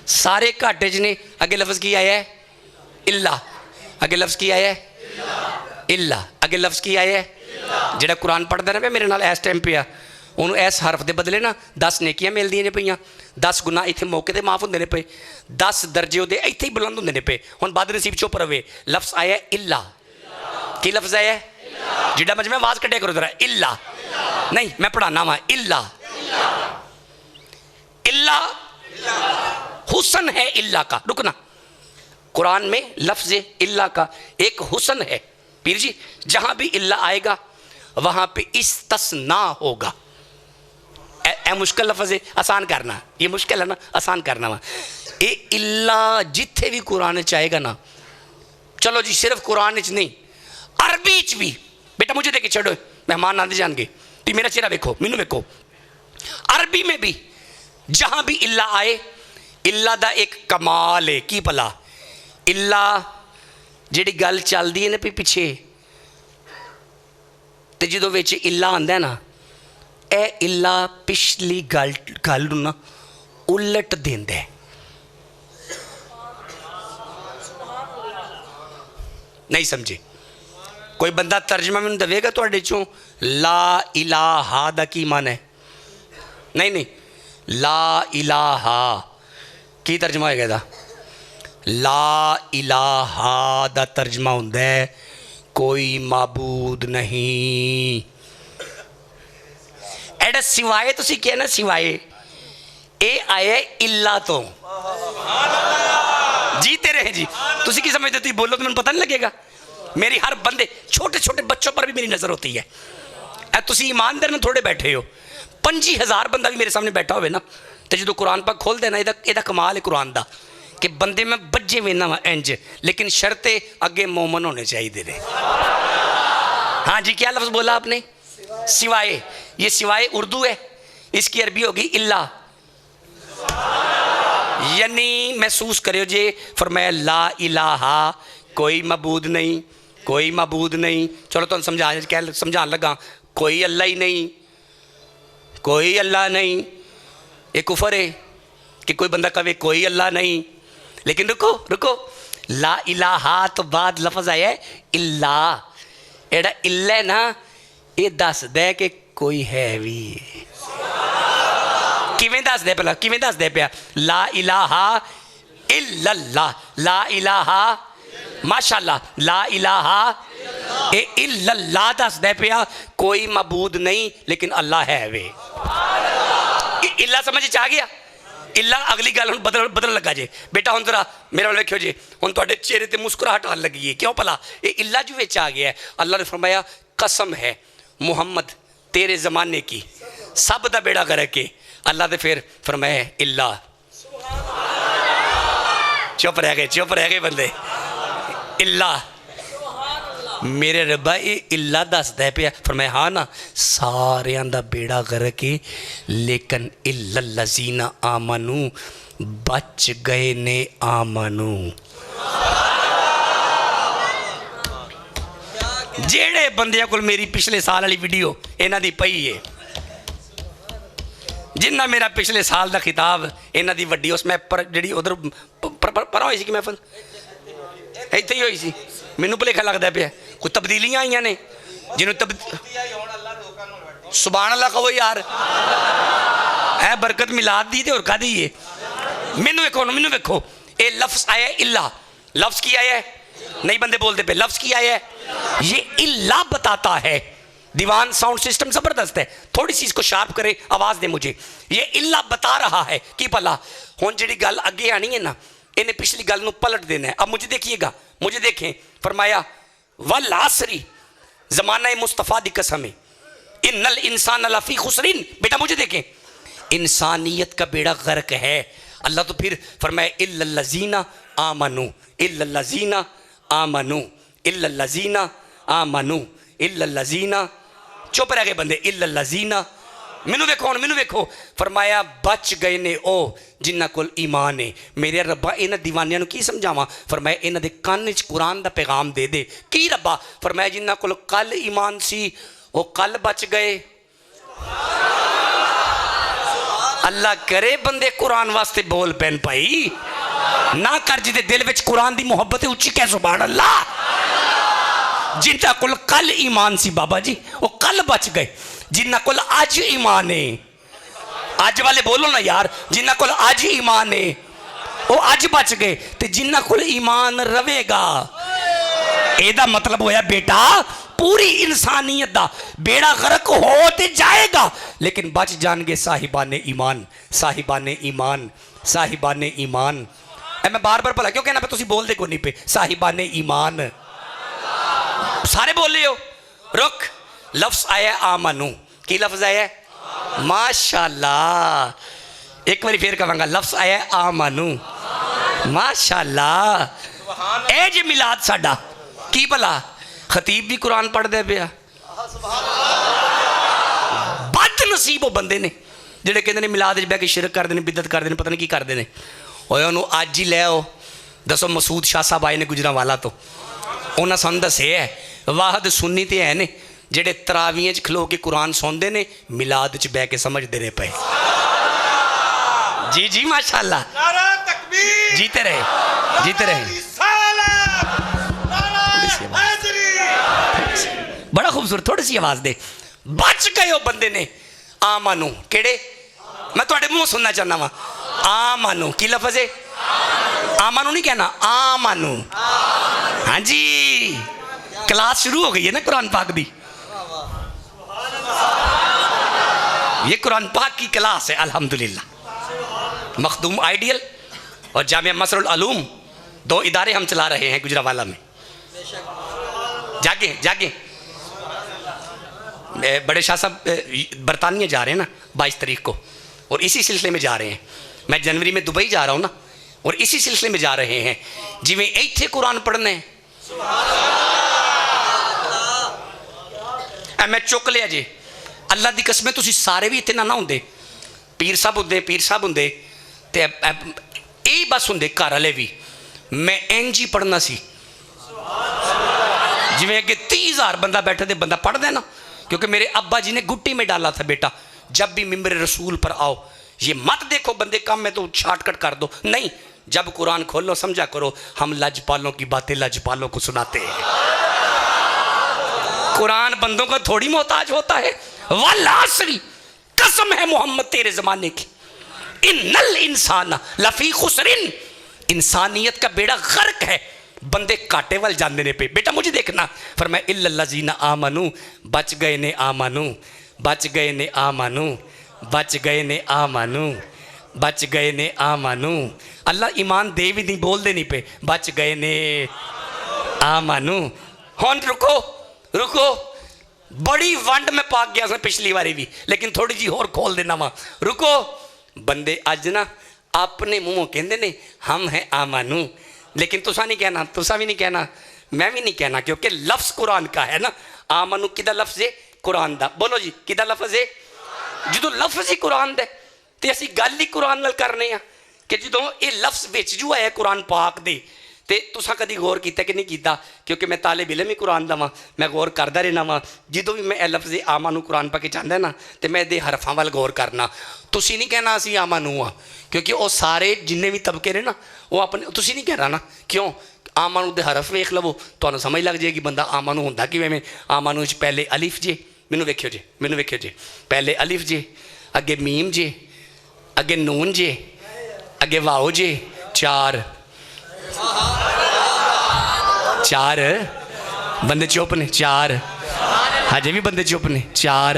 सारे घाटे च ने। अगे लफ्ज की आया है इल्ला। अगे लफ्ज की आया है इल्ला। अगे लफ्ज की आया है जेड़ा कुरान पढ़दा ना पे मेरे नाल इस टाइम पे आ, उन्होंने इस हरफ के बदले ना 10 नेकियां मिलदियां ने पईयां, 10 गुनाह इत्थे मौके ते माफ़ होंदे ने पे, 10 दर्जे उहदे इत्थे ही बुलंद होंदे ने पे। हुण बद नसीब चुप रवे। लफ्ज आया इल्ला। की लफ्ज आया जिड्डा मजमे आवाज़ कड्ढिया करो जरा, इल्ला नहीं मैं पढ़ाना वा। इल्ला इल्ला हुसन है इल्ला का। रुकना, कुरान में लफ्ज इल्ला का एक हुसन है पीर जी। जहां भी इल्ला आएगा वहां पे इस्तस्ना होगा। ए मुश्किल लफ्ज है, आसान करना। ये मुश्किल है ना, आसान करना वा। ये इल्ला जिथे भी कुरान चाहेगा ना, चलो जी सिर्फ कुरान च नहीं अरबी च भी। बेटा मुझे देखे छोड़ो, मेहमान आते जान गए, तुम मेरा चेहरा वेखो, मैनू वेखो। अरबी में भी जहां भी इल्ला आए, इल्ला दा एक कमाल है। की भला इल्ला जिहड़ी गल चलदी है ना पिछे, तो जो विच इल्ला आंदा है ना, ए इल्ला पिछली गल नूं ना उलट देंदा है। नहीं समझे? कोई बंदा तर्जमा मैनूं देवेगा तुहाडे चों ला इलाहा दा की मन है? नहीं नहीं, ला इलाहा की तर्जमा होएगा दा? ला इलाहा दा तर्जमा हुंदा है कोई माबूद नहीं। एड़ा सिवाए तुसीं क्या ना, सिवाए ए आया इल्ला तो। जीते रहे जी। तुसीं की समझते? तुसीं बोलो तो मैनूं पता नहीं लगेगा। मेरी हर बंदे, छोटे छोटे बच्चों पर भी मेरी नज़र होती है। ए तुसीं ईमानदार ना थोड़े बैठे हो। 25,000 बंदा भी मेरे सामने बैठा होवे ना, तो जो कुरान पाक खोल देना, इहदा कमाल है कुरान दा कि बंदे में बज्जे वेना वा इंज, लेकिन शर्ते अगे मोमन होने चाहिए ने। हाँ जी, क्या लफ्ज़ बोला आपने? सिवाए। ये सिवाए उर्दू है, इसकी अरबी होगी इल्ला। यानी महसूस करो जे फरमाया ला इलाहा, कोई मबूद नहीं, कोई मबूद नहीं। चलो तुम समझाने लगा, कोई अल्लाह ही नहीं, कोई अल्लाह नहीं। ये कुफर है कि कोई बंदा कहे कोई अल्लाह नहीं। लेकिन रुको रुको, ला इलाहा तो बाद लफ्ज आया है इल्ला। एड़ा इल्ला ना, ये दस दे कि कोई है भी। किवें दस दे पहला, किवें दस दे पिया? ला इलाहा इल्लल्लाह, ला इलाहा माशाअल्लाह, ला इलाहा ए इल्लल्लाह दस दे पिया, कोई मबूद नहीं लेकिन अल्लाह है वे। इल्ला समझ आ गया? इल्ला अगली गल हम बदल लगा जे। बेटा हम जरा मेरे वाल वेखियो जी, हम तुहाडे चेहरे ते मुस्कुराहट आने लगी है। क्यों भला? ये इल्ला जो विच आ गया है। अल्लाह ने फरमाया कसम है मुहम्मद तेरे ज़माने की, सब दा बेड़ा कर के। अल्लाह ने फिर फरमाया इल्ला। चुप रह गए बंदे। इल्ला मेरे रब्बा ये इल्ला दसदा पिया। फरमाया हाँ ना, सारियां दा बेड़ा करके, लेकिन इल्लल्लज़ीना आमनू, बच गए ने आमनू। जेड़े बंदियां कोल मेरी पिछले साल वाली वीडियो इन्हां दी पई है, जिन्ना मेरा पिछले साल का खिताब इन्हां दी वड्डी उस मैं पर जिहड़ी उधर पर होई सी कि महफिल इत्थे ही होई सी। मैनू भुलेखा लगता पिया कोई तब्दीलियां आईयां ने जिन्होंने सुभान अल्लाह कहो यार, है बरकत मिलाद दी और का दी है। मैनू वेखो ये लफ्ज आया इल्ला, लफ्ज की आया है, नहीं बंदे बोलते पे, लफ्ज की आया है, ये इल्ला बताता है। दीवान साउंड सिस्टम जबरदस्त है, थोड़ी सी इसको शार्प करे, आवाज दे मुझे। ये इल्ला बता रहा है कि भला हुन जी गल अगे आनी है ना, इन्हें पिछली गल नूं पलट देना है। अब मुझे देखिएगा, मुझे देखें, फरमाया वल आसरी, जमाना मुस्तफ़ा दी कसम है, इन्नल इंसान लफी खुसरिन। बेटा मुझे देखें, इंसानियत का बेड़ा गर्क है। अल्लाह तो फिर फरमाया इल्लल्लज़ीना आमनू, इल्लल्लज़ीना आमनू, इल्लल्लज़ीना आमनू, इल्लल्लज़ीना, चुप रह गए बंदे, इल्लल्लज़ीना। मैनू वेखो फरमाया बच गए ने ओ जिन्ना कोल ईमान है। मेरे रब्बा इन्हां दीवानियां नूं की समझावां? फरमाया इन्हां दे कान च कुरान दा पैगाम दे दे। की रब्बा? फरमाया जिन्ना कोल कल ईमान सी वो कल बच गए। अल्लाह करे बंदे कुरान वास्ते बोल पैन भाई, ना कर जिदे दिल विच कुरान दी मोहब्बत है, उच्ची कह सुभान अल्लाह। जिन्ना कोल कल ईमान सी बाबा जी वो कल बच गए, जिन्ना कोल अज ईमान है, अज वाले बोलो ना यार, जिन्ना कोल अज ईमान है वो अज बच गए, ते जिन्ना कोल ईमान रवेगा, एदा मतलब होया बेटा पूरी इंसानियत दा बेड़ा गर्क हो ते जाएगा, लेकिन बच जाएंगे साहिबाने ईमान, साहिबाने ईमान, साहिबाने ईमान। मैं बार बार भला क्यों कहना पे, तुसी बोल दे को नहीं पे, साहिबाने ईमान सारे बोल रहे हो। रुक, लफ्ज आया आमनू, की लफ्ज आया? माशाल्लाह, एक बार फिर कहूंगा, लफ्ज आया आमनू, माशाल्लाह। ए जे मिलाद साडा की भला खतीब भी कुरान पढ़दे पिया। बद नसीब वो बंदे ने जेडे कहते हैं मिलाद बह के शिरक करते हैं, बिदत करते हैं, पता नहीं की करते हैं। उन्होंने अज ही लै आओ, दसो मसूद शाह साहब आए ने गुजरांवाला तो, उन्हें सानू दसे है वाहद सुन्नी तो है ने जेडे तरावियां च खलो के कुरान सुनते ने, मिलाद च बह के समझते रहे पे। जी जी माशाल्लाह, जीते रहे, जीते रहे। बड़ा खूबसूरत, थोड़ी सी आवाज दे। बच गए हो बंदे ने आमनू, केड़े? मैं थोड़े मुंह सुनना चाहना वा। आमनू की लफज है? आमनू नहीं कहना, आमनू। हाँ जी, क्लास शुरू हो गई है ना कुरान पाक दी, ये कुरान पाक की क्लास है अल्हम्दुलिल्लाह। मखदूम आइडियल और जामिया मसरुल अलूम दो इदारे हम चला रहे हैं गुजरांवाला में। जागे जागे, बड़े शाह साहब बरतानिया जा रहे हैं ना 22 तारीख को, और इसी सिलसिले में जा रहे हैं। मैं जनवरी में दुबई जा रहा हूँ ना, और इसी सिलसिले में जा रहे हैं। जिवें इत्थे कुरान पढ़ने मैं चुक लिया जे, अल्लाह की कसम तुसी सारे भी इतने ना होंगे, पीर साहब होंगे, पीर साहब होंगे ते यही बस होंगे घर वाले भी, मैं इंज ही पढ़ना सी जिवें अगे 30,000 बंदा बैठे थे, बंदा पढ़ देना। क्योंकि मेरे अब्बा जी ने गुट्टी में डाला था, बेटा जब भी मिंबर रसूल पर आओ ये मत देखो बंदे कम में तो शॉर्टकट कर दो, नहीं, जब कुरान खोलो समझा करो हम लजपालों की बातें लजपालों को सुनाते हैं। कुरान बंदों को थोड़ी मोहताज होता है। वल आसरी, कसम है मोहम्मद तेरे जमाने की, इन्नल इंसान लफी खुसरिन, इंसानियत का बेड़ा गर्क है, बंदे काटे वाल जाने ने पे। बेटा मुझे देखना, फरमाया इल्लल्लज़ीना आमनू, बच गए ने आमनू, बच गए ने आमनू, बच गए ने आमनू, बच गए ने आमनू। अल्लाह ईमान दे भी नहीं, बोल दे नहीं पे, बच गए ने आमनू। हुन रुको रुको, बड़ी वंड में पाक गया था पिछली बारी भी, लेकिन थोड़ी जी होर खोल देना वहाँ। रुको, बंदे अज ना अपने मुँहों कहते ने हम हैं आमनू, लेकिन तुसा नहीं कहना, तुसा भी नहीं कहना, मैं भी नहीं कहना, क्योंकि लफ्ज़ कुरान का है ना। आमनू किदा लफ्ज़ है? कुरान दा। बोलो जी किदा लफ्ज़ है? जो लफ्ज़ ही कुरान दे ते असी गल ही कुरान नाल करने आ कि जो ये लफ्ज़ विच जो है कुरान पाक दे, ते तुसा कदी गौर किया कि नहीं किया? क्योंकि मैं तालिब इल्म ही कुरान दा वां, मैं गौर करता रहना वां। जो भी मैं लफ्ज़ आमनू कुरान पाक चाहता ना, तो मैं ये हरफां वाल गौर करना। तुसी नहीं कहना असी आमनू आ, क्योंकि वो सारे जिन्ने भी तबके ने ना वो अपने, तुसी नहीं कह रहा ना, क्यों? आमनू दे हरफ वेख लवो, तो समझ लग जाएगी बंदा आमनू होंदा किवें में। आमनू च पहले अलिफ जे, मैनू वेख्यो जी, मैनू वेख्यो जी। पहले अलिफ जी, अगे मीम जी, अगे नून जी, अगे वाओ जी। चार चार बंदे चुप ने, चार हजे भी बंदे चुप ने। चार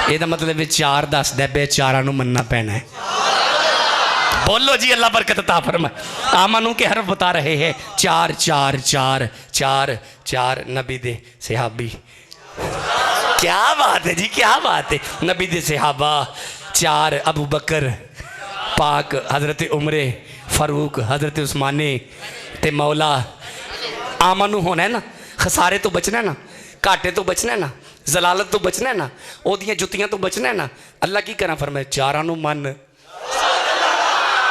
यदा मतलब है चार दस दे चारा मनना पैना है। बोलो जी, अल्लाह बरकत अता फरमाए। आमनू के हरफ बता रहे हैं। चार चार चार चार चार नबी दे सहाबी। क्या बात है जी, क्या बात है। नबी दे सहाबा चार, अबू बकर पाक, हजरत उमरे फारूक, हजरत उस्माने ते मौला। आमनू होना है ना, खसारे तो बचना है ना, घाटे तो बचना है ना, जलालत तो बचना है ना, ओदियां जुतियां तो बचना है ना। अल्लाह की करा फरमाए चारा नू मन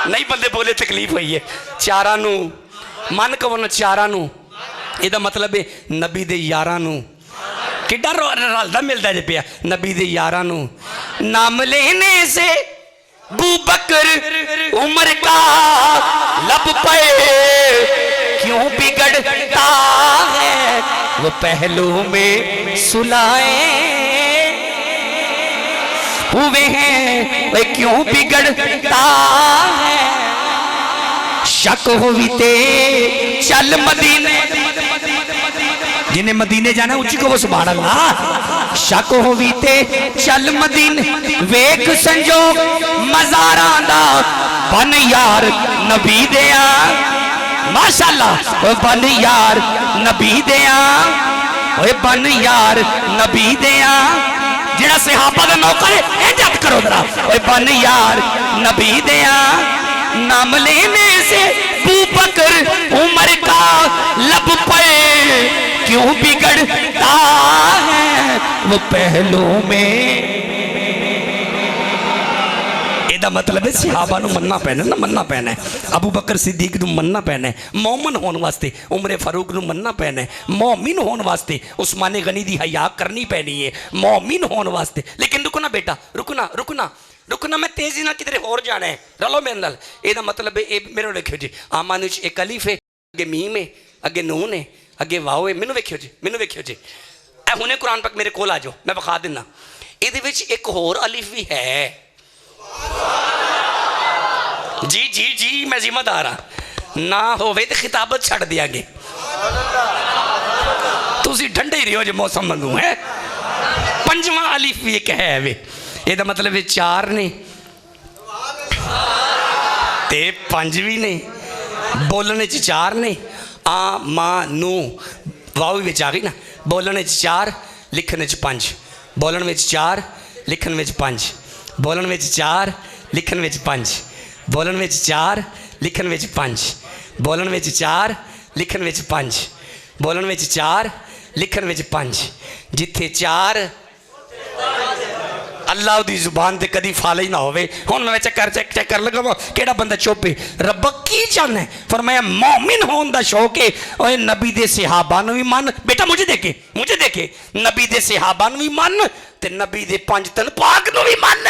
नहीं बंदे बोले तकलीफ हुई है। चारा नू मन कहो ना, चारा नू ਇਹਦਾ मतलब है नबी दे यारां नू किड्डा रलदा मिलदा जे पिया। नबी दे यारां नू नाम लेने से बू बकर उमर का लब पे क्यों बिगड़ता है वो पहलू में सुलाए हुए हैं वे क्यों बिगड़ता है। शक होते चल मदीने, जिन्हें मदीने जाना उच्ची को वो सुभान अल्लाह। शक होते चल मदीने वेख संजोग मज़ारां दा बन यार नबी दिया। माशाअल्लाह बन यार नबी दिया, बन यार नबी दिया। जिहड़ा सहाबा दा नौकर है इज्जत करो जरा। बन यार नबी दिया, नाम लेने से बू बकर उमर का लब पे क्यों बिगड़ता है वो पहलू में। ਇਹਦਾ मतलब है सहाबा नू मनना पैना ना, मनना पैना है। अबू बकर सिद्दीक नू मनना पैना है मोमन होने वास्ते, उमरे फारूक नू मनना पैना है मोमिन होने वास्ते, उस्माने गनी दी हया करनी पैनी है मोमिन होने वास्ते। लेकिन रुकना बेटा, रुकना रुकना रुकना, मैं तेजी ना किधरे होर जाना है, रलो मेरे नाल। ਇਹਦਾ मतलब है मेरे लिखियो जी। आमान विच एक अलीफ है, अगे मीम है, अगे नून है, अगे वाओ है। मैनू वेखियो जी, मैनू वेखियो जी। ए हुणे कुरान पाक मेरे कोल आ जाओ, मैं विखा दिना। ਇਹਦੇ ਵਿੱਚ एक होर अलीफ भी है। जी जी जी मैं जिम्मेदार हाँ, ना होवे तो खिताबत छड़ दियागे। तुसी ठंडे ही रहो जो मौसम मंगू है। पंजवां अलिफ भी एक है वे, ਇਹਦਾ मतलब है चार ने ते पंज भी ने, बोलने च चार ने। आ मां नू वाव भी आ गई ना, बोलने च चार लिखने च पंज, बोलने में चार लिखने में पंज, बोलने में चार लिखने में पंज, बोलने में चार लिखने में पंज, बोलने में चार लिखने में पंज, बोलने में चार लिखने में पंज। जिथे चार अल्लाह दी जुबान ते कदी फाले ही ना होवे। हुण मैं चक्कर लगा केड़ा बंदा चुप है। रब की चाहना है, फरमाया मोमिन होने दा शौक है। ओए नबी दे सहाबा नू भी मन बेटा, मुझे देखे नबी दे सहाबा नू भी मन ते नबी दे पंज तन पाक नू भी मन।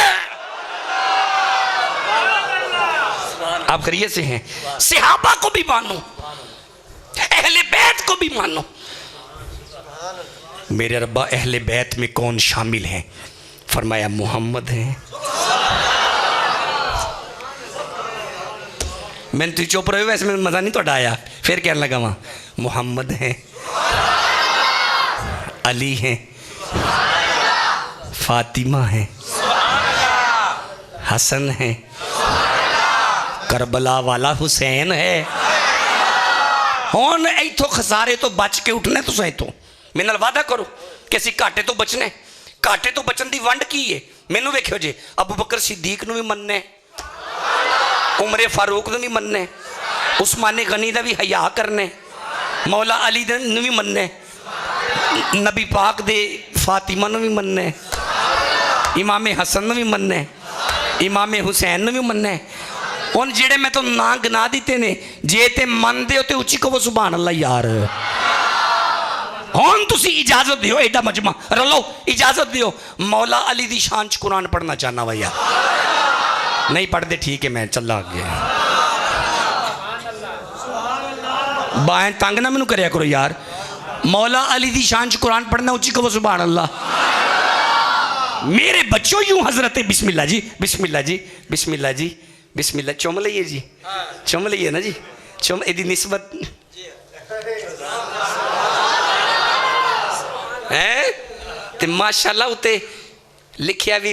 आप खरीय से हैं, सहाबा को भी मानो, अहले बैत को भी मानो। मेरे रब्बा अहले बैत में कौन शामिल है? फरमाया मोहम्मद है। मैंने तो चुप रहे, वैसे में मज़ा नहीं तो आया। फिर कहने लगा वहाँ मोहम्मद है, अली है, फातिमा है, हसन है, करबला वाला हुसैन है। हुण इथों खसारे तो बच के उठना तुसां इथों। मेरे नाल वादा करो कि असीं घाटे तो बचना है। घाटे तो बचन की वंड की है? मैनू वेखियो जी, अबू बकर सिद्दीक नू भी मनना है, उमरे फारूक नू भी मनना है, उस्माने गनी का भी हया करना है, मौला अली नू भी मनना है, नबी पाक दे फातिमा नू भी मनना है, इमामे हसन नू भी मनना है, इमामे हुसैन नू भी मनना है। हुण जिहड़े मैं तो ना गिना दिते ने, जे ते मनदे हो ते उच्ची कहो सुभान अल्लाह यार। हुण तुसी इजाजत दियो, एडा मजमा रलो इजाजत दियो। मौला अली दी शान च कुरान पढ़ना चाहना भैया, नहीं पढ़ते ठीक है, मैं चला गया। बाएं तंग ना मैनू करया करो यार। मौला अली दी शान च कुरान पढ़ना उच्ची कहो सुभान अल्लाह। मेरे बच्चों यूं हजरत बिस्मिल्लाह जी बिस्मिल्लाह जी बिस्मिल्लाह जी बिस्मिल्लाह चुम लइए जी, चुम लइए ना जी, चुम एदी निस्बत है ते माशाल्लाह उत्ते लिखिया भी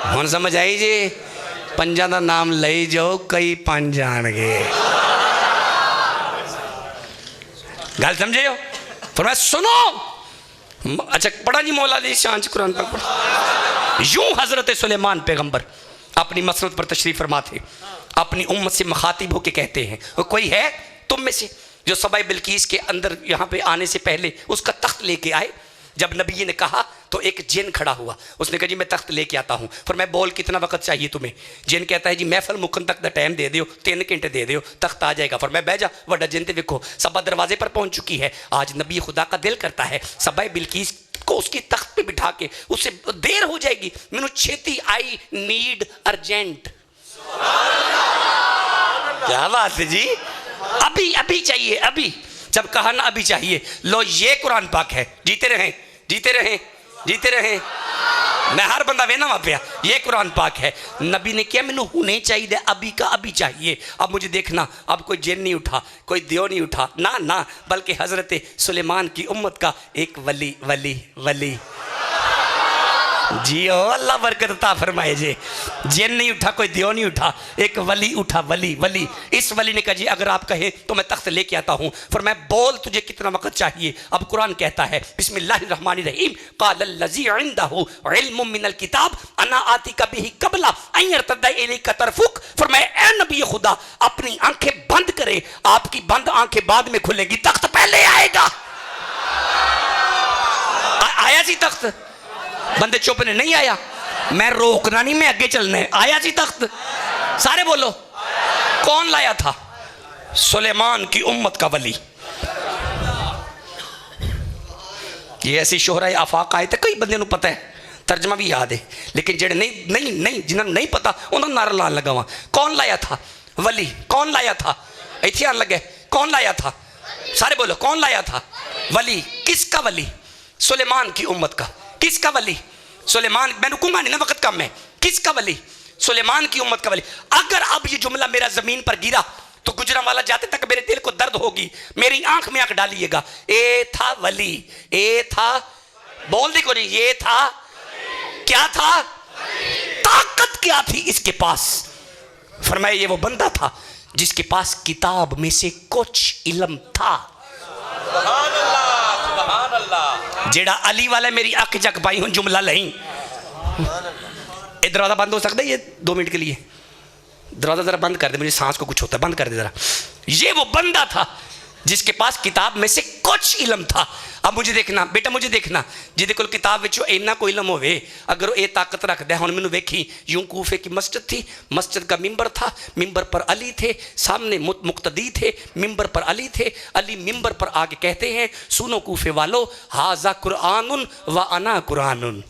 हुण समझ आई जी। पंजां दा नाम लई जाओ कई पंज जाणगे, गल समझे हो। फरमाया सुनो, अच्छा पढ़ा जी मौला दी शान च कुरान पाक पढ़ा। यूं हजरत सुलेमान पैगंबर अपनी मसनद पर तशरीफ फरमा थे, अपनी उम्मत से मुखातिब होके कहते हैं, कोई है तुम में से जो सबाई बिल्कीस के अंदर यहाँ पे आने से पहले उसका तख्त लेके आए। जब नबी ने कहा तो एक जिन खड़ा हुआ, उसने कहा जी मैं तख्त लेके आता हूँ। फिर मैं बोल कितना वक्त चाहिए तुम्हें? जिन कहता है जी महफल मुकन तक का टाइम दे दो, 3 घंटे दे दो, तख्त आ जाएगा। फिर मैं बह जा वड्डा जिन ते देखो सबा दरवाजे पर पहुँच चुकी है। आज नबी खुदा का दिल करता है सबाई बिल्कीस को उसकी तख्त पे बिठा के, उससे देर हो जाएगी, मैनू छेती आई नीड अर्जेंट। क्या बात है जी, अभी अभी चाहिए, अभी जब कहा ना अभी चाहिए। लो ये कुरान पाक है, जीते रहें जीते रहें जीते रहें। मैं हर बंदा वेना वहां पे, ये कुरान पाक है। नबी ने क्या मैनू होने चाहिए, अभी का अभी चाहिए। अब मुझे देखना, अब कोई जिन नहीं उठा, कोई दियो नहीं उठा, ना ना, बल्कि हजरत सुलेमान की उम्मत का एक वली वली वली जी ओ अल्लाह बरकत अता फरमाए जी। जिन नहीं उठा, कोई दियो नहीं उठा, एक वली उठा, वली वली। इस वली ने कहा जी अगर आप कहें तो मैं तख्त लेके आता हूँ। फिर मैं बोल तुझे कितना वक्त चाहिए? अब कुरान कहता है बिस्मिल्लाहिर्रहमानिर्रहीम क़ालल्लज़ी इंदहु इल्मुम मिनल किताब अना आतिका बिही क़ब्ला अन यर्तद्दा इलैका तरफुक। फिर मैं ए नबी खुदा अपनी आंखें बंद करे, आपकी बंद आंखें बाद में खुलेगी, तख्त पहले आएगा। आया जी तख्त, बंदे चुप ने, नहीं आया। मैं रोकना नहीं, मैं आगे चलना है। आया जी तख्त, सारे बोलो। कौन लाया था? सुलेमान की उम्मत का वली। ये ऐसी शोहरा आफाक आए थे, कई बंदे पता है, तर्जमा भी याद है, लेकिन जेड़े नहीं नहीं नहीं जिन्होंने नहीं पता उन्होंने नारा लान लगा वहां। कौन लाया था वली? कौन लाया था? इथे आन लगे, कौन लाया था? सारे बोलो, कौन लाया था वली? किसका वली? सुलेमान की उम्मत का। किसका वली? सुलेमान। मैं रुकूंगा नहीं ना, वक्त कम है। किसका वली? सुलेमान की उम्मत का वली। अगर अब ये जुमला मेरा जमीन पर गिरा तो गुजरांवाला जाते तक मेरे दिल को दर्द होगी, मेरी आंख में आंख डालिएगा। ए था वली, ए था, बोल दी कोई, ये था, क्या था, ताकत क्या थी इसके पास? फरमाया ये वो बंदा था जिसके पास किताब में से कुछ इल्म था। जेड़ा अली वाला मेरी अख जग पाई हूं जुमला नहीं। दरवाजा बंद हो सकता है ये 2 मिनट के लिए? दरवाजा जरा बंद कर दे, मुझे सांस को कुछ होता है, बंद कर दे जरा। ये वो बंदा था जिसके पास किताब में से कुछ इल्म था। अब मुझे देखना बेटा, मुझे देखना, जिदे कोल किताब विचों इन्ना कोई इल्म होवे, अगर ये ताकत रखता है। हुण मैनू वेखी, यूं कूफे की मस्जिद थी, मस्जिद का मिंबर था, मिंबर पर अली थे, सामने मुक्तदी थे, मिंबर पर अली थे। अली मिंबर पर आके कहते हैं सुनो कूफे वालों, हाजा कुरानुन व अना कुरानुन।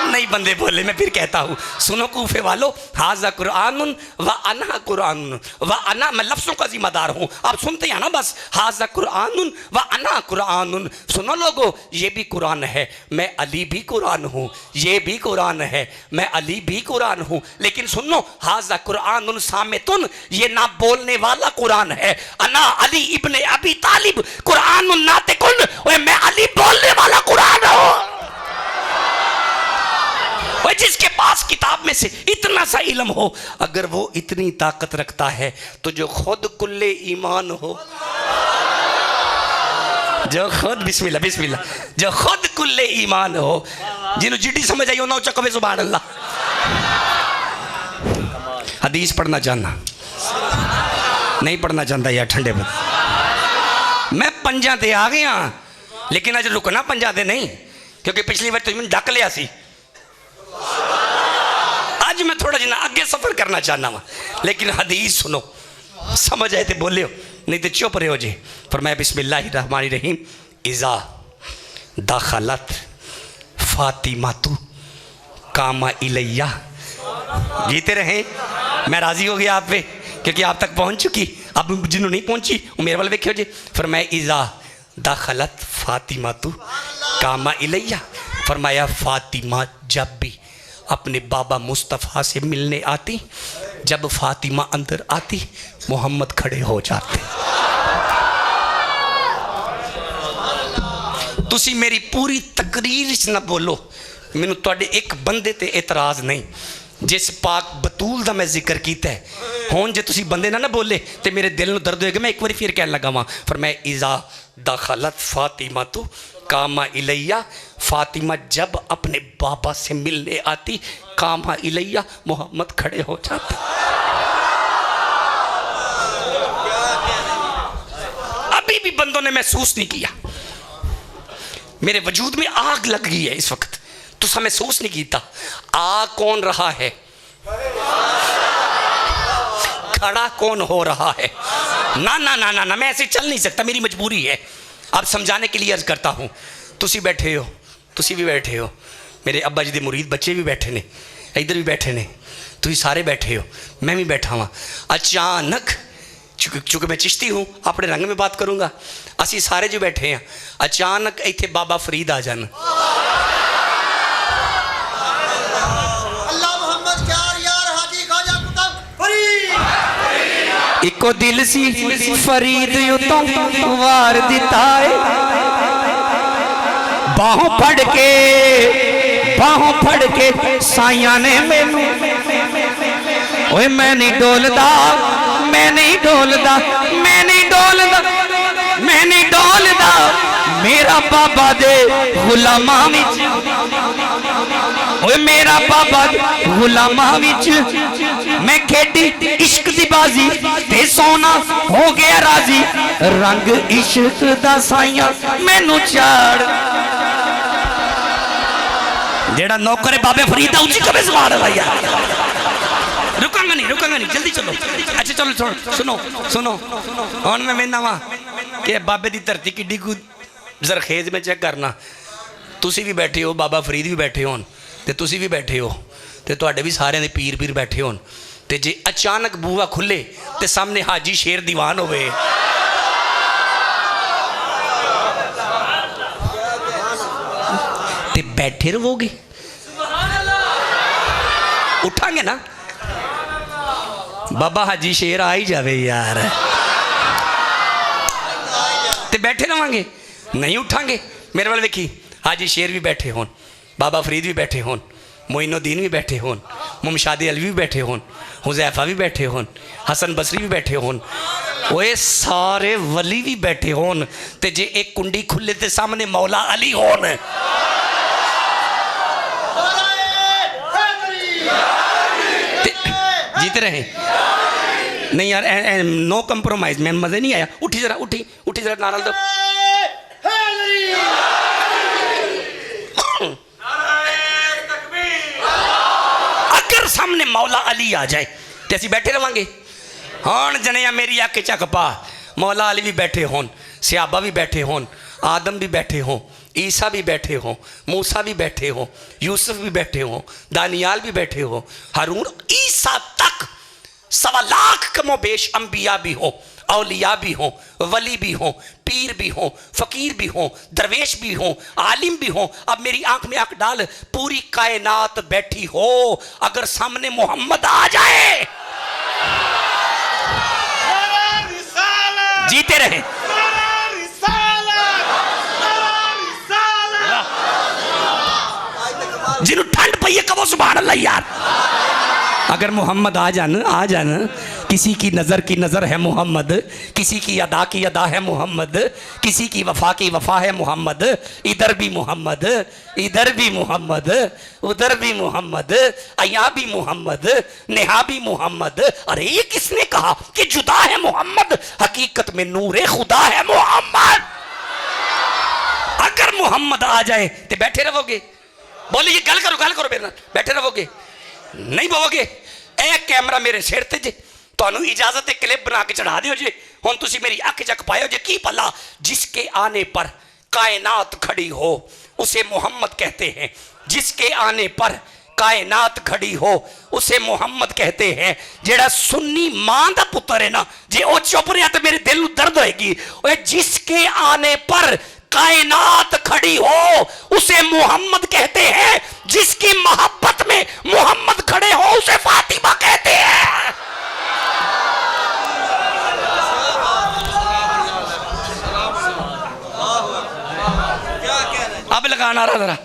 नहीं बंदे बोले, मैं फिर कहता हूँ, सुनो कूफे वालों, हाजा कुरानुन व अना कुरानुन। व अना, मैं लफ्ज़ों का जिम्मेदार हूँ, आप सुनते हैं ना बस। हाजा कुरानुन व अना कुरानुन। सुनो लोगो, ये भी कुरान है, मैं अली भी कुरान हूँ, ये भी कुरान है, मैं अली भी कुरान हूँ। लेकिन सुनो, हाजा कुरानुन सामितुन, ये ना बोलने वाला कुरान है। अना अली इब्ने अबी तालिब कुरानुन नातिकुन, मैं अली बोलने वाला कुरान हूँ। जिसके पास किताब में से इतना सा इल्म हो, अगर वो इतनी ताकत रखता है तो जो खुद कुल्ले ईमान हो, जो खुद बिस्मिल्लाह बिस्मिल्लाह, जो खुद कुल्ले ईमान हो, जिन्हों जिड्डी समझ आई उन्होंने उच्चा कहे सुभान अल्लाह। हदीस पढ़ना चाहना, नहीं पढ़ना चाहता यार, ठंडे बद। मैं पंजा ते आ गया, लेकिन अज रुकना पंजा ते नहीं, क्योंकि पिछली बार तुम मैंने डक लिया सी। आज मैं थोड़ा जिना आगे सफर करना चाहना वा, लेकिन हदीस सुनो, समझ आए तो बोले, नहीं तो चुप रहे हो जी। फरमाया बिस्मिल्लाहिर्रहमानिर्रहीम, इज़ा दाखलत फातिमातु कामा इलैया। जीते रहे, मैं राजी हो गया आप पे, क्योंकि आप तक पहुंच चुकी। अब जिन्होंने नहीं पहुंची वो मेरे वाले वेख्यो जी। फरमाया इज़ा दाखलत फातिमातु कामा इलैया, फरमाया फातिमा जब भी अपने बाबा मुस्तफ़ा से मिलने आती, जब फातिमा अंदर आती मोहम्मद खड़े हो जाते। तुसी मेरी पूरी तकरीर च ना बोलो, मैनू तुहाडे एक बंदे ते एतराज़ नहीं। जिस पाक बतूल का मैं जिक्र किया है, हुण जे तुसी बंदे ना बोले तो मेरे दिल में दर्द होएगा। मैं एक बार फिर कह लगा वहाँ, पर मैं इज़ा दखलत फातिमा तो कामा इलैया, फातिमा जब अपने बाबा से मिलने आती कामा इलैया, मोहम्मद खड़े हो जाते। अभी भी बंदों ने महसूस नहीं किया, मेरे वजूद में आग लग गई है इस वक्त, तुसा महसूस नहीं किया। आ कौन रहा है, खड़ा कौन हो रहा है? ना ना ना ना ना, मैं ऐसे चल नहीं सकता, मेरी मजबूरी है। अब समझाने के लिए अर्ज करता हूँ। तुसी बैठे हो, तुसी भी बैठे हो, मेरे अब्बा जी के मुरीद बच्चे भी बैठे ने, इधर भी बैठे ने, तुसी सारे बैठे हो, मैं भी बैठा हुआ। अचानक चूँकि मैं चिश्ती हूँ, अपने रंग में बात करूँगा, असी सारे जो बैठे हैं, अचानक इत्थे बाबा फरीद आ जान। इको दिल सी फरीद उतों वार दिता है, बाहों फड़ के साइया ने मैनू, ओए मैं नहीं डोलदा, मैं नहीं डोलदा, मैं नहीं डोलदा, मैं नहीं डोलदा, मेरा बाबा दे गुलामां विच, ओए मेरा बाबा दे गुलामां विच मैं खेडी इश्क दी बाजी ते सोना हो गया राजी, रंग इश्क दा साइया मैनू चाड़। जेड़ा नौकर है बाबे फरीद दा उची कबे सवाल है यार। रुकांगा नहीं, जल्दी चलो। अच्छा चलो सुनो हुण मैं मेना वा कि बाबे दी धरती किड्डी कु जरखेज में चेक करना। तुसी भी बैठे हो, बाबा फरीद भी बैठे होन, ते तुसी भी बैठे हो, ते तुहाडे भी सारे दे पीर बैठे होन, ते जे अचानक बूहा खुले ते सामने हाजी शेर दीवान होवे, ते बैठे रहोगे, उठांगे ना? बाबा हाजी शेर आ ही जावे यार, ते बैठे रवांगे, नहीं उठांगे। मेरे वाले देखी, हाजी शेर भी बैठे होन, बाबा फरीद भी बैठे होन, मोइनुद्दीन भी बैठे होन, मुमशाद अलवी भी बैठे होन, हुज़ैफा भी बैठे होन, हसन बसरी भी बैठे होन, ओए सारे वली भी बैठे होन, ते जे एक कुंडी खुले ते सामने मौला अली होन, जीते रहे। नहीं यार, नो कंप्रोमाइज, मैं मजे नहीं आया। उठी जरा नारा दो। अगर सामने मौला अली आ जाए तो असी बैठे रवांगे। हाँ जनेया मेरी आके चक पा, मौला अली भी बैठे होन, सियाबा भी बैठे होन, आदम भी बैठे हों, ईसा भी बैठे हों, मूसा भी बैठे हों, यूसुफ भी बैठे हों, दानियाल भी बैठे हों, हारून, ईसा तक 1.25 लाख कमो बेश अंबिया भी हो, औलिया भी हों, वली भी हों, पीर भी हों, फ़कीर भी हों, दरवेश भी हों, आलिम भी हों। अब मेरी आंख में आंख डाल, पूरी कायनात बैठी हो, अगर सामने मोहम्मद आ जाए, जीते रहे। जिन्हों ठंड पई है कहो सुभान अल्लाह यार। अगर मोहम्मद आ जान, किसी की नज़र है मोहम्मद, किसी की अदा है मोहम्मद, किसी की वफा है मोहम्मद, इधर भी मोहम्मद, इधर भी मोहम्मद, उधर भी मोहम्मद, अया भी मोहम्मद, नेहा भी मोहम्मद। अरे ये किसने कहा कि जुदा है मोहम्मद, हकीकत में नूरे खुदा है मोहम्मद। अगर मोहम्मद आ जाए तो बैठे रहोगे? बोलिए गल करो मेरे नाल, बैठे रहोगे? नहीं बोलोगे? ए कैमरा मेरे सिर ते जे, तुहानू इजाजत है क्लिप बना के चढ़ा दियो जे। हुण तुसी मेरी अख चक पायो जे, की भला जिसके आने पर कायनात खड़ी हो उसे मोहम्मद कहते हैं, जिसके आने पर कायनात खड़ी हो उसे मोहम्मद कहते हैं। जेड़ा सुन्नी मां दा पुत्र है ना, जे ओ चुप रहा तो मेरे दिल नूं दर्द होएगी। ओए जिसके आने पर कायनात खड़ी हो उसे मोहम्मद कहते हैं, जिसकी मोहब्बत में मोहम्मद खड़े हो उसे फातिमा कहते हैं। अब लगा नारा जरा।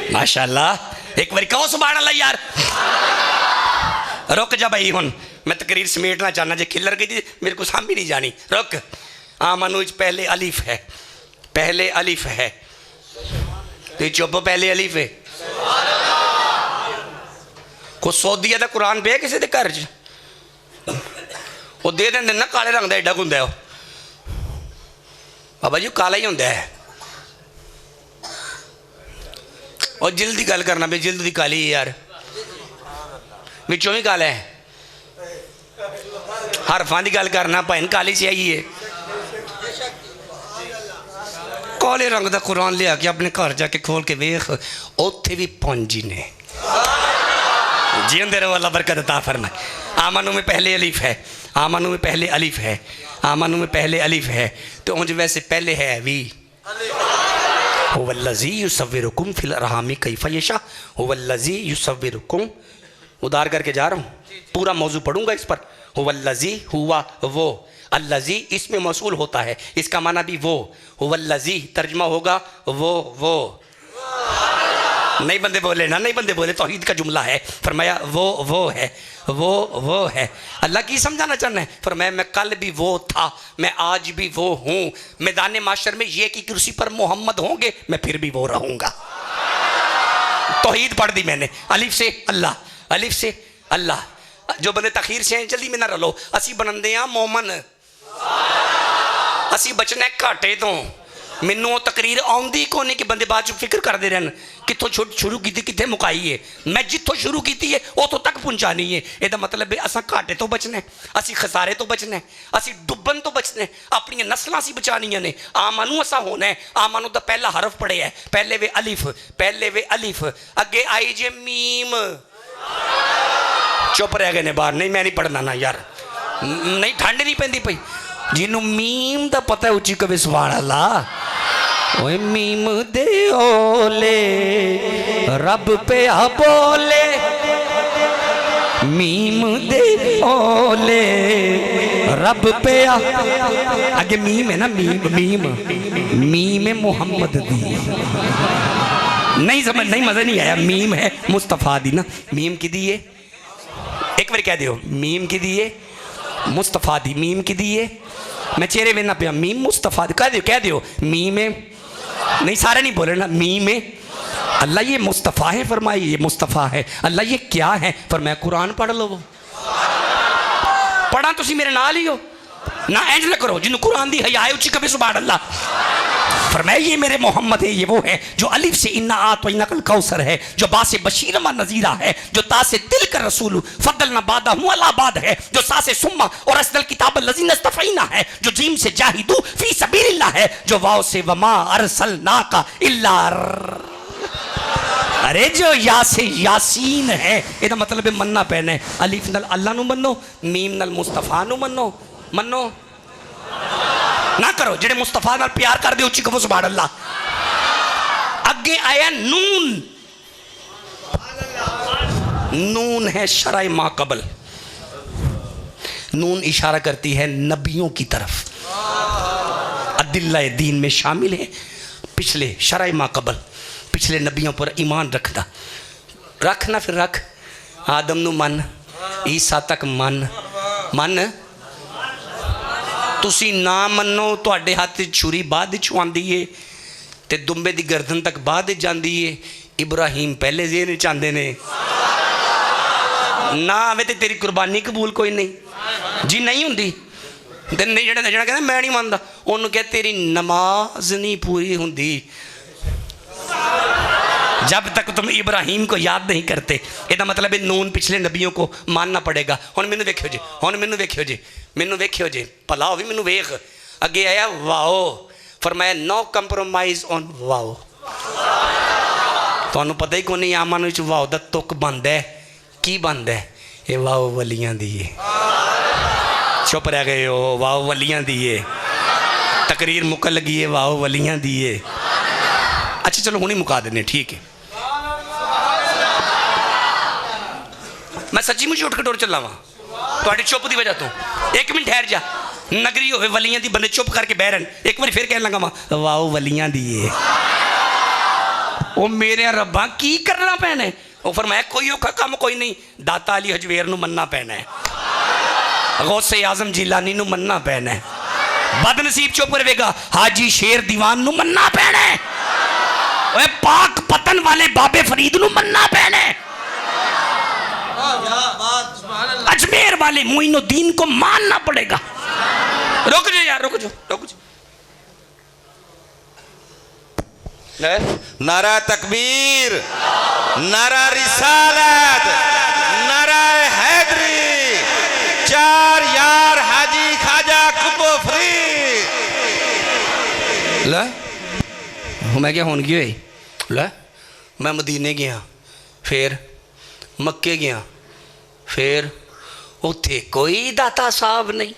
माशाअल्लाह, एक बार कहो सुभान अल्लाह यार। रुक जा भाई, हुन मैं तकरीर समेटना चाहना, जे खिलर गई थी मेरे को सामने नहीं जानी। रुक, आमनू पहले अलिफ है, पहले अलिफ है, तो चुप, पहले अलिफ है। को सौदिया का कुरान पे किसी के घर च वो दे देंगे ना, काले रंग का एडा होंगे बाबा जी, काला ही होंगे है। और जिल्द की गल करना भी, जिल्द की काली यार, बिचों भी काला है। हरफां की गल करना भैन काली से आई है। काले रंग का कुरान लिया के अपने घर जाके खोल के वेख, उत्थे भी पंजी ने। जींदे रहो, अल्लाह बरकत अता फरमाए। आमनू में पहले अलिफ है, आमनू में पहले अलिफ है, आमनू में पहले अलिफ है, तो मुझे वैसे पहले है भी हुवल्लज़ी युसव्विरुकुम फिल अरहामी कैफ़ा यशा। हुवल्लज़ी युसव्विरुकुम, उधार करके जा रहा हूँ, पूरा मौजू पढ़ूंगा इस पर। हुवल्लज़ी, हुआ वो, अल्लज़ी इसमें मौसूल होता है, इसका माना भी वो। हुवल्लज़ी तर्जमा होगा वो नहीं बंदे बोले ना, नहीं बंदे बोले, तौहीद का जुमला है। फरमाया वो है, वो है। अल्लाह की समझाना चाहना है। फरमाया मैं कल भी वो था, मैं आज भी वो हूँ। मैदान माशर में ये की कुर्सी पर मोहम्मद होंगे, मैं फिर भी वो रहूँगा। तौहीद पढ़ दी मैंने, अलिफ से अल्लाह, अलिफ से अल्लाह। जो बंदे तखीर से हैं जल्दी में ना रलो, असी बनते हैं मोमन, असी बचना घाटे तो। मैनू वो तकरीर आउंदी को नहीं कि बंदे बाद च फिक्र करते रहन कितों शुरू की कितने मुकाई है। मैं जितों शुरू की है उतों तक पहुँचानी है। यदा मतलब है असा घाटे तो बचना है, असी खसारे तो बचना है, असी डुबन तो बचना है, अपन नस्लों असी बचानिया ने। आमनू असा होना है। आमनू का पहला हरफ पढ़े है, पहले वे अलिफ, पहले वे अलिफ, अगे आई जे मीम। चुप रह गए ने बाहर, नहीं मैं नहीं पढ़ना ना यार, नहीं ठंड नहीं पैंदी पई। जिन्हों मीम का पता है उची कभी सुभान अल्लाह। ओए मीम दे ओले रब पे आ बोले, मीम दे ओले रब पे आ। आगे मीम है ना, मीम मोहम्मद दी। नहीं समझ, नहीं मजा नहीं आया। मीम है मुस्तफ़ा दी ना, मीम की दी है, एक बार कह दियो मीम की दी है, मुस्तफ़ा दी। मीम की दी है, मैं चेहरे में ना पिया, मीम मुस्तफ़ा दी। कह दियो मीम है, नहीं सारे नहीं बोले ना, मीम है। अल्लाह ये मुस्तफ़ा है, फरमाए ये मुस्तफ़ा है। अल्लाह ये क्या है, फरमाया कुरान पढ़ लो। पढ़ा तुसी मेरे नाल ही हो ना, इंज ना करो जिन्होंने कुरान दी हया है उची कभी सुभान अल्लाह। फरमाया ये मेरे मोहम्मद है, ये वो है जो अलिफ से इन्ना आतैना कल कौसर है, जो बा से बशीर व नज़ीरा है, जो ता से तिल कर रसूल फदलना बादा हूँ अला बाद है, जो सा से सुम्मा और असदल किताब लज़ीन इस्तफ़ैना है, जो जीम से जाहिदू फी सबीलिल्लाह है, जो वाव से वमा अरसलना का इल्ला। अरे जो या से यासीन है, इसका मतलब है मन्ना पैना है। अलिफ नल अल्लाह नू मनो, मीम नल मुस्तफ़ा नू मनो। मनो ना करो जेड़े मुस्तफा नाल प्यार कर दे उची कहो सुभान अल्लाह। अगे आया नून, नून है शरय मा कबल। नून इशारा करती है नबियों की तरफ, अदिल्ला दीन में शामिल है। पिछले शरय मा कबल, पिछले नबियों पर ईमान रखना, रखना फिर रख। आदम नू मन, ईसा तक मन तुसी ना मनो, तुहाडे हाथ छुरी बाद चु आंदी है ते दुंबे दी गर्दन तक बाद जांदी है। इब्राहिम पहले जेन चाहते ने ना आवे ते तेरी कुर्बानी कबूल कोई नहीं जी, नहीं हुंदी। ते नहीं जेड़ा कहना मैं नहीं मानदा, उन्होंने कहा तेरी नमाज नहीं पूरी हुंदी जब तक तुम इब्राहिम को याद नहीं करते। इसका मतलब है नून पिछले नबियों को मानना पड़ेगा। हुण मैनू वेखियो जी, हुण मैनू वेखियो जी, मैनू वेखियो जी, भला भी मैनू वेख। अगे आया वाओ, फरमाया नो कंप्रोमाइज ऑन वाओ। तुहानू पता ही कोई नहीं आमन विच वाओ दा तुक बंद है की बंद है ये वाओ वलियां दी है। चुप रह गए हो वाओ वलियां दी है। तकरीर मुकन लगी है वाओ वलियां दी है। अच्छा चलो हुणी मुका देने ठीक है। मैं सच्ची मुझे उठ के टुर चला वा तुहाडी चुप की वजह तो। एक मिनट ठहर जा नगरी हो वलियां दी बंदे चुप करके बह रहे एक बार फिर कह लगा वा वाओ वलियां दी है। वो मेरे रब्बा की करना पैना है। वो फरमाया कोई औखा काम कोई नहीं दाता अली हजवेर नू मनना पैना है गौसे आजम जिलानी नू मनना पैना है बदनसीब चुप रहेगा हाजी शेर दीवान नू मनना पैना है ओए पाक पतन वाले बाबे फरीद नू मनना पैना है अजमेर वाले मोइनुद्दीन को मानना पड़ेगा। रुक जाओ यार रुक जाओ रुक जाओ।
नारा तकबीर नारा रिसालत नारा हैदरी चार यार हाजी खाजा कुतो फरीद।
ला मैं क्या होन गई ला मैं मदीने गया फिर मक्के गया फिर उत्थे कोई दाता साहब नहीं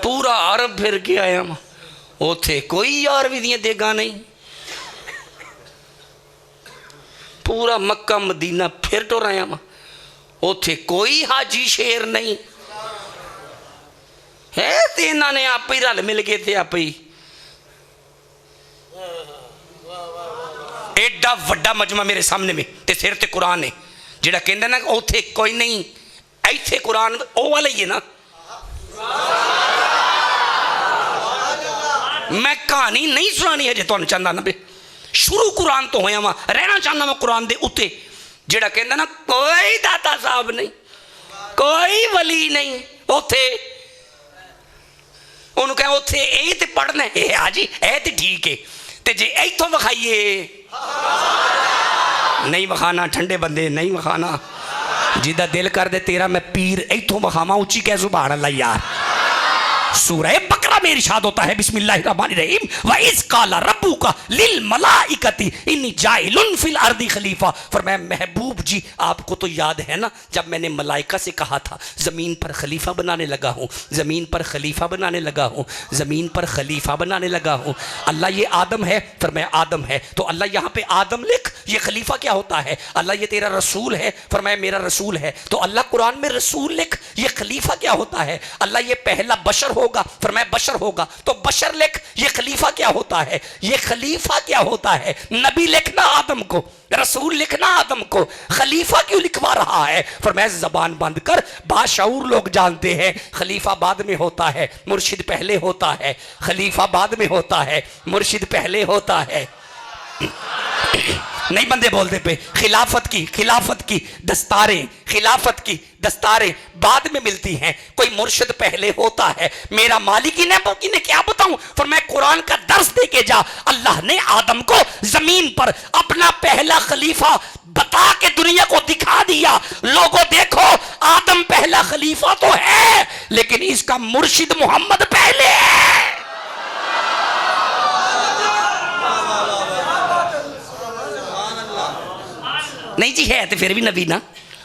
पूरा अरब फिर के आया मैं उथे कोई यार भी दियां देगा नहीं पूरा मक्का मदीना फिर टुर आया मैं उथे कोई हाजी शेर नहीं है ते इन्होंने आप ही रल मिल गए थे आप ही एडा वड्डा मजमा मेरे सामने में ते सिर ते कुरान है जेड़ा कहंदा ना उथे कोई नहीं इत्थे कुरान ओ वाला ही है ना। मैं कहानी नहीं सुनानी है जे तुहानू चाहता ना शुरू कुरान तो होया वा रहना चाहना मैं कुरान दे उत्ते जेड़ा कहंदा ना कोई दाता साहब नहीं कोई वली नहीं उथे उन्होंने कहा उथे ये तो पढ़ना है हाजी ए तो ठीक है ते जे इथों विखाइए नहीं विखाना ठंडे बंदे नहीं विखाना जिदा दिल कर दे तेरा मैं पीर इथों विखावा उच्ची कह सुभान अल्लाह यार। सूरह बकरा में इरशाद होता है बिस्मिल्लाहिर्रहमानिर्रहीम व इस काला रब्बुका लिल मलाइकति इन्नी जाइलुन फिल अर्दी खलीफा। फरमाया महबूब जी आपको तो याद है ना जब मैंने मलाइका से कहा था ज़मीन पर खलीफा बनाने लगा हूँ ज़मीन पर खलीफा बनाने लगा हूँ ज़मीन पर खलीफा बनाने लगा हूँ। अल्लाह ये आदम है फरमाया आदम है तो अल्लाह यहाँ पे आदम लिख ये खलीफा क्या होता है। अल्लाह ये तेरा रसूल है फरमाया मेरा रसूल है तो अल्लाह कुरान में रसूल लिख ये खलीफा क्या होता है। अल्लाह ये पहला बशर होगा फरमाया बशर होगा तो बशर लिख ये खलीफा क्या होता है ये खलीफा क्या होता है। नबी लिखना आदम को रसूल लिखना आदम को खलीफा क्यों लिखवा रहा है। फरमाया जबान बंद कर बाशऊर लोग जानते हैं खलीफा बाद में होता है मुर्शिद पहले होता है खलीफा बाद में होता है मुर्शिद पहले होता है। नहीं बंदे बोलते पे खिलाफत की दस्तारें बाद में मिलती हैं कोई मुर्शिद पहले होता है। मेरा मालिक ने क्या बताऊं फरमाया कुरान का दर्स दे के जा। अल्लाह ने आदम को जमीन पर अपना पहला खलीफा बता के दुनिया को दिखा दिया लोगों देखो आदम पहला खलीफा तो है लेकिन इसका मुर्शिद मोहम्मद पहले है। नहीं जी है तो फिर भी नबी ना।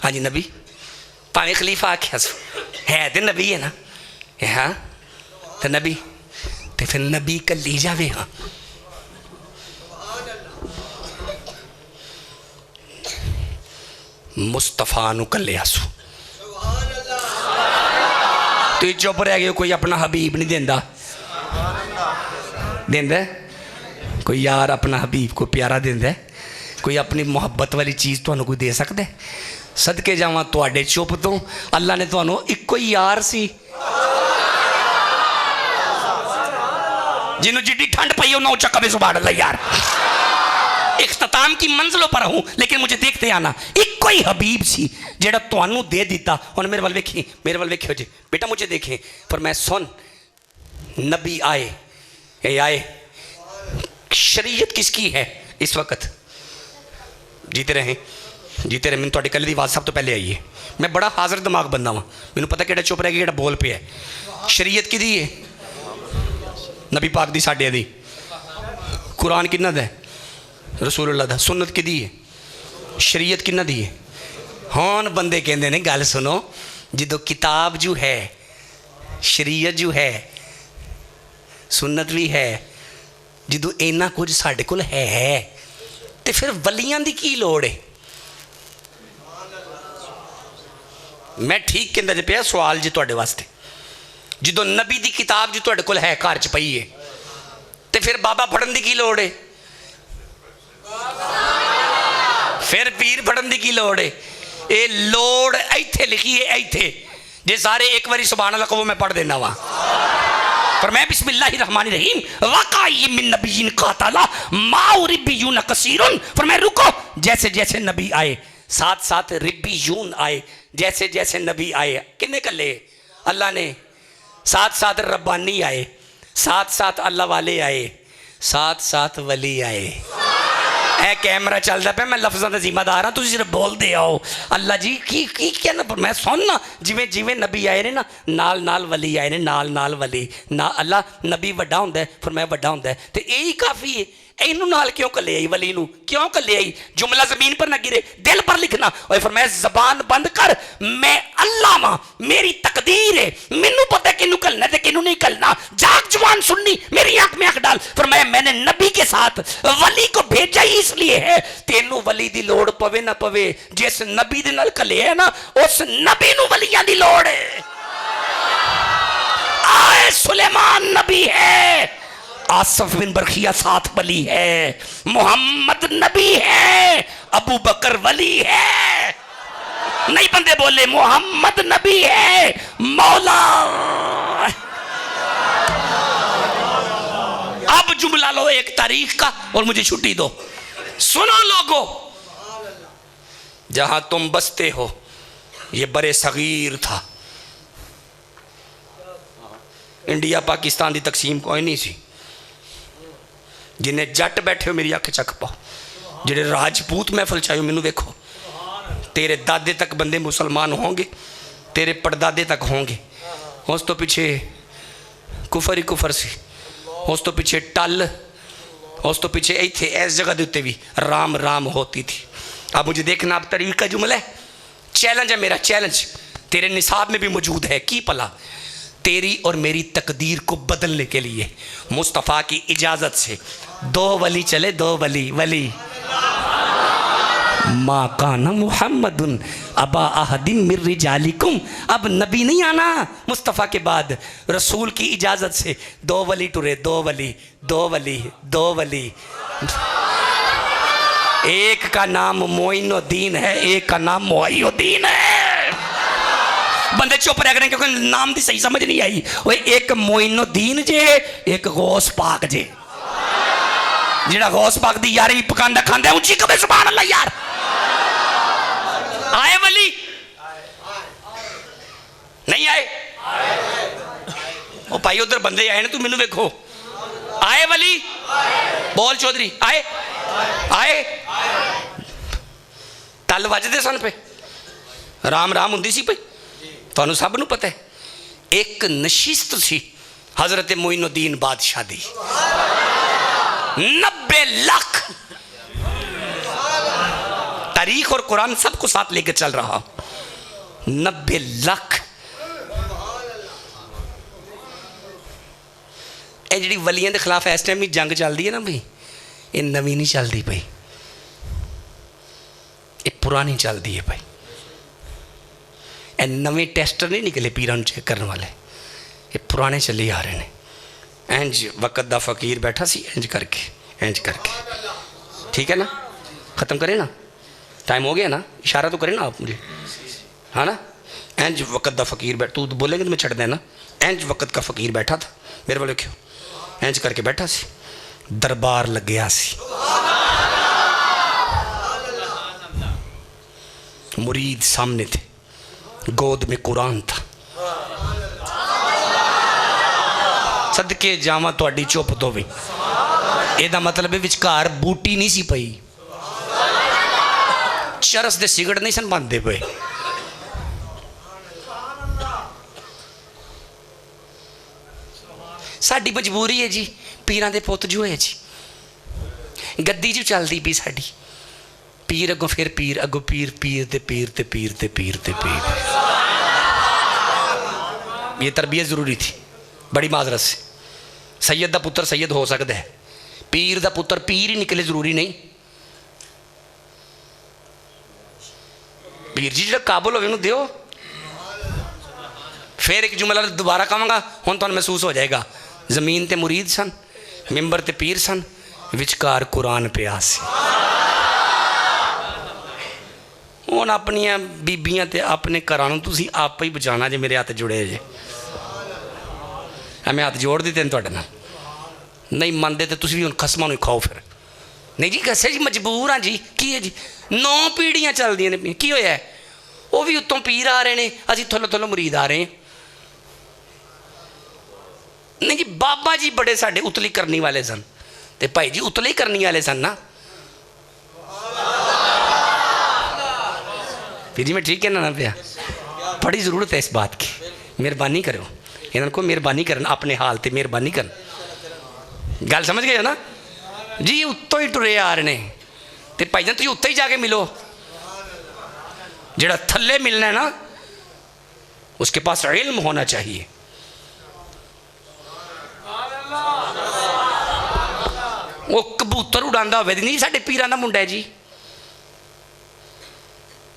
हाँ जी नबी भावे खलीफा आख्या है तो नबी है ना हाँ तो नबी तो फिर नबी कली जावे। हाँ मुस्तफा नू कलिया सू तु चुप रह गए कोई अपना हबीब नहीं देंदा कोई यार अपना हबीब को प्यारा देंदा कोई अपनी मुहब्बत वाली चीज़ तुहानू कोई दे सकता है। सदके जावां तुहाडे चुप तो अल्लाह ने तुहानू इक्को ही यार सी जिन्हों जिड्डी ठंड पई हो ना उच्चा कभी सुभान अल्लाह यार। इख्तिताम की मंजिलों पर हूं लेकिन मुझे देखते आना इक्को ही हबीब सी जेड़ा तुहानू दे दिता। हुण मेरे वाल वेखियो जी बेटा मुझे देखें पर मैं सुन नबी आए ये आए शरीयत किसकी है इस वक्त जीते रहे मैंने कल की आवाज़ सब तो पहले आई है। मैं बड़ा हाजिर दिमाग बंदा वा मैनू पता कि चुप रह गया कि बोल पे है शरीयत किहदी है? नबी पाक दी, साडे दी। कुरान किन्ना दा है? रसूलुल्लाह दा। सुन्नत किहदी है? शरीयत किन्ना दी है? हुण बंदे कहंदे ने, गल सुनो, जो किताब जो है, शरीयत जो है, सुन्नत भी है, जो इन्ना कुछ साडे कोल है, तो फिर वलियां दी की लोड़ है? मैं ठीक कहंदा जे पिया सवाल जी तुहाडे वास्ते। जो नबी दी किताब जो तुहाडे कोल है, घर च पई है, तो फिर बाबा फड़न दी की लोड़ है? फिर पीर फड़न दी की लोड़ है? ये लोड़ इत्थे लिखी है, इत्थे। जे सारे एक बारी सुभान अल्लाह कहो, मैं पढ़ देना वा। पर मैं बिस्मिल्लाहिर्रहमानिर्रहीम वकाई मिन नबिय्यिन क़ातला माउ रिब्बियून कसीरुन। पर मैं रुको, जैसे जैसे नबी आए, साथ साथ रिब्बियून आए, जैसे जैसे नबी आए। किन्ने कल्ले? अल्लाह ने। साथ साथ रब्बानी आए, साथ साथ अल्लाह वाले आए, साथ साथ वली आए। ए कैमरा चलता पे, मैं लफ्ज़ों का जिम्मेदार हाँ, तुम सिर्फ बोलते आओ। अल्लाह जी की कहना, पर मैं सुनना। जिमें जिमें नबी आए ने ना, नाल नाल वली आए ने, नाल नाल वली ना। अल्लाह नबी वड्डा हुंदा है, फिर मैं वड्डा हुंदा है, तो यही काफ़ी है। इनू नाल क्यों कले आई? वली नू क्यों कले आई? जुमला जमीन पर ना गिरे, दिल पर लिखना। और फिर मैं जबान बंद कर, मैं अल्लाह मां, मेरी तकदीर है, मैनू पता है किनू कलना है किनू नहीं कलना। जाग जवान सुननी, मेरी आंख में आंख डाल। फिर मैंने नबी के साथ वली को भेजा ही इसलिए है, तेनू वली दी लोड़ पवे ना पवे, जिस नबी दे नाल कले है ना, उस नबी नू वलियां दी लोड़ है। आए सुलेमान नबी है, आसफ बिन बरखिया साथ वली है, मोहम्मद नबी है, अबू बकर वली है। नहीं बंदे बोले, मोहम्मद नबी है, मौला। अब जुमला लो एक तारीख का और मुझे छुट्टी दो। सुनो लोगों, जहां तुम बसते हो ये बड़े सगीर था। इंडिया पाकिस्तान की तकसीम कोई नहीं सी। जिन्हें जट बैठे हो मेरी अख चक पाओ, जेडे राजपूत महफल चाहे मैनू देखो, तेरे दादे तक बंदे मुसलमान होंगे, तेरे पड़दादे तक होंगे। उस तो पीछे कुफर ही कुफर सी, उस तो पीछे टल, उस तो पीछे इत्थे इस जगह के उत्ते भी राम राम होती थी। अब मुझे देखना, अब तरीका जुमला है, चैलेंज है मेरा, चैलेंज तेरे निसाब में भी मौजूद है। की पला तेरी और मेरी तकदीर को बदलने के लिए मुस्तफ़ा की इजाज़त से दो वली चले, दो वली। वली मा काना मुहम्मदुन अबा अहदिन मिर रिजालिकुम। अब नबी नहीं आना मुस्तफ़ा के बाद, रसूल की इजाज़त से दो वली टुरे, दो वली, दो वली, दो वली। एक का नाम मोइनुद्दीन है, एक का नाम मोइनुद्दीन है। बंदे चुप रह गए क्योंकि नाम की सही समझ नहीं आई। वो एक मोइनुद्दीन जे, एक गौस पाक जे। जिहड़ा गौस पाक दी यारी पकांदा खांदा ऊंची कबे सुभान अल्लाह यार। आए वली नहीं आए? ओ भाई उधर बंदे आए ना, तू मैनू देखो। आए वली? बोल चौधरी, आए? आए? तल वजदे सन पे, राम राम हुंदी सी पई। तुहानू सब नू पता है, एक नशिस्त सी हजरत मोइनुद्दीन बादशाह दी, 90 लाख। तारीख और कुरान सबको साथ लेकर चल रहा, 90 लाख। ये जी वलियां के खिलाफ इस टाइम भी जंग चलती है ना भाई, ये नवी नहीं चलती भाई, ये पुरानी चलती है भाई। ये नवे टेस्टर नहीं निकले पीरां चेक करने वाले, ये पुराने चले आ रहे हैं। इंज वक़्त दा फकीर बैठा सी, इंज करके, इंज करके। ठीक है ना, ख़त्म करें ना, टाइम हो गया ना, इशारा तो करें ना आप मुझे, हाँ ना। इंज वक़्त दा फकीर बैठ, तू बोलेंगे तो मैं छड़ देना। इंज वक़्त का फकीर बैठा था, मेरे वाले क्यों इंज करके बैठा सी, दरबार लग गया सी, मुरीद सामने थे, गोद में कुरान था। सदके जावा तुहाडी चुप तो भी, एदा मतलब है विचकार बूटी नहीं सी पई, चरस दे सिगड़ नहीं सन बनते पे। साडी मजबूरी है जी, पीरां दे पुत जो है जी, गद्दी जो चलती पी साडी, पीर अगों फिर पीर, अगों पीर, पीर ते पीर ते पीर ते पीर ते पीर। ये तरबियत ज़रूरी थी, बड़ी माजरत से। सैयद दा पुत्र सैयद हो सकता है, पीर दा पुत्र पीर ही निकले ज़रूरी नहीं। पीर जी जो काबुल होवे उन्हें दियो। फिर एक जुमला दोबारा कहांगा, हुण तुहानूं महसूस हो जाएगा। जमीन ते मुरीद सन, मिंबर ते पीर सन, विचकार कुरान पिया सी। हुण अपनियां बीबियां ते अपने घरां नूं तुसीं आप ही बचाना जे। मेरे हत्थ जुड़े जे, मैं हत्थ जोड़ दित्ते तुहाडे नाल। नहीं मनदे ते तुसीं भी हुण खसमां नूं खाओ। फिर नहीं जी कैसे जी, मजबूर हाँ जी। की है जी, 9 पीढ़ियां चलदियां ने। की होया है, वो भी उत्तों पीर आ रहे हैं, असीं थल्लों थल्लों मुरीद आ रहे हैं। नहीं जी बाबा जी बड़े साडे उतली करनी वाले सन, ते भाई जी उतले ही करनी वाले सन ना। फिर जी मैं ठीक कहना ना पिया, बड़ी ज़रूरत है इस बात की। मेहरबानी करो, इन्होंने को मेहरबानी करना, अपने हाल ते मेहरबानी करना। गल समझ गए हो ना जी। उत्तों ही टुरे आ रहे हैं, तो भाई जान तुम उत्ते ही जाके मिलो। जेड़ा थल्ले मिलना है ना, उसके पास इल्म होना चाहिए। वो कबूतर उड़ांदा होवे नहीं साडे पीरां दा मुंडा है जी,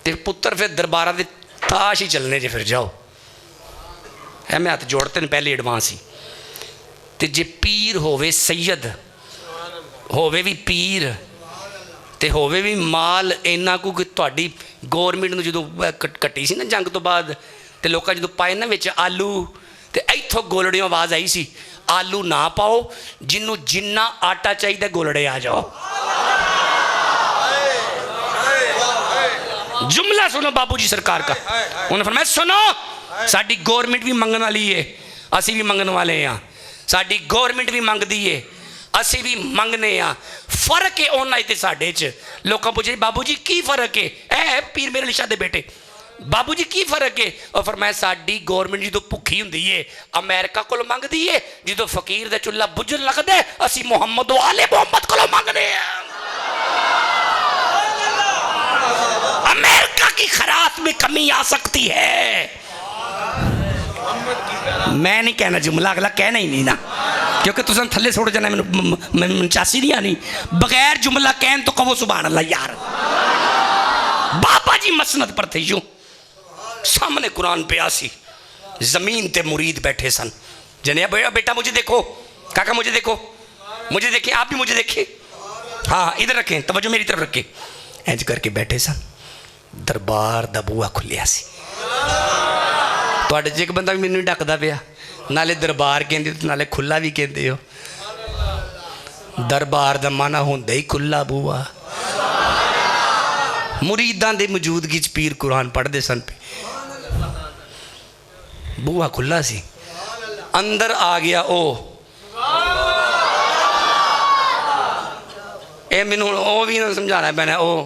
ते पुत्र फिर दरबारा दे ताश ही चलने जे। फिर जाओ, है मैं हाथ जोड़ते हैं पहले एडवांस ही। ते जे पीर होवे सैयद, होवे भी पीर, ते होवे भी माल इन्ना को कि तुहाडी गौरमेंट नूं जदों कट्टी सी ना जंग तो बाद, ते लोकां जदों पाए ना विच आलू, ते इत्थों गोलड़ियों आवाज़ आई सी, आलू ना पाओ, जिन्नू जिन्ना आटा चाहिए गोलड़े आ जाओ। जुमला सुनो बाबू जी सरकार का। उन्होंने फरमाया सुनो, साडी गौरमेंट भी मंगन वाली है, असी भी मंगन वाले हैं। साडी गौरमेंट भी मंगदी है, असी भी मंगने हैं। फर्क है उन्हां ते साडे च। लोग पूछे बाबू जी की फर्क है, ए पीर मेरे लिशा दे बेटे, बाबू जी की फर्क है? और फरमाया साडी गौरमेंट जो भुखी हुंदी है अमेरिका को मंगदी है, जो फकीर दा चुल्ला बुझन लगदा है असी मुहम्मद आले मुहम्मद को मंगने हैं। अमेरिका की खैरात में कमी आ सकती है। मैं नहीं कहना जुमला, अगला कहना ही नहीं ना, क्योंकि तुम थले छोड़ जाना, मैं चासी नहीं आनी। बगैर जुमला कहन तो कहो सुभान अल्लाह यार। बाबा जी मसनद पर थे, यूं सामने कुरान पे आसी, जमीन ते मुरीद बैठे सन। जने बेटा मुझे देखो, काका मुझे देखो, मुझे देखें, आप भी मुझे देखें, हाँ इधर रखें, तवज्जो मेरी तरफ रखें। इंज करके बैठे सन। दरबार दा बूहा खुलिया सी। तुहाडे च एक बंदा भी मैनूं डकदा पिया, नाले दरबार कहंदे हो नाले खुला भी कहंदे हो। दरबार दा माना हुंदा ही खुला बूहा। मुरीदां दे मौजूदगी च पीर कुरान पढ़दे सन पे, बूहा खुला सी। अंदर आ गया ओ, ए मैनूं ओ भी ना समझाना पैना। ओ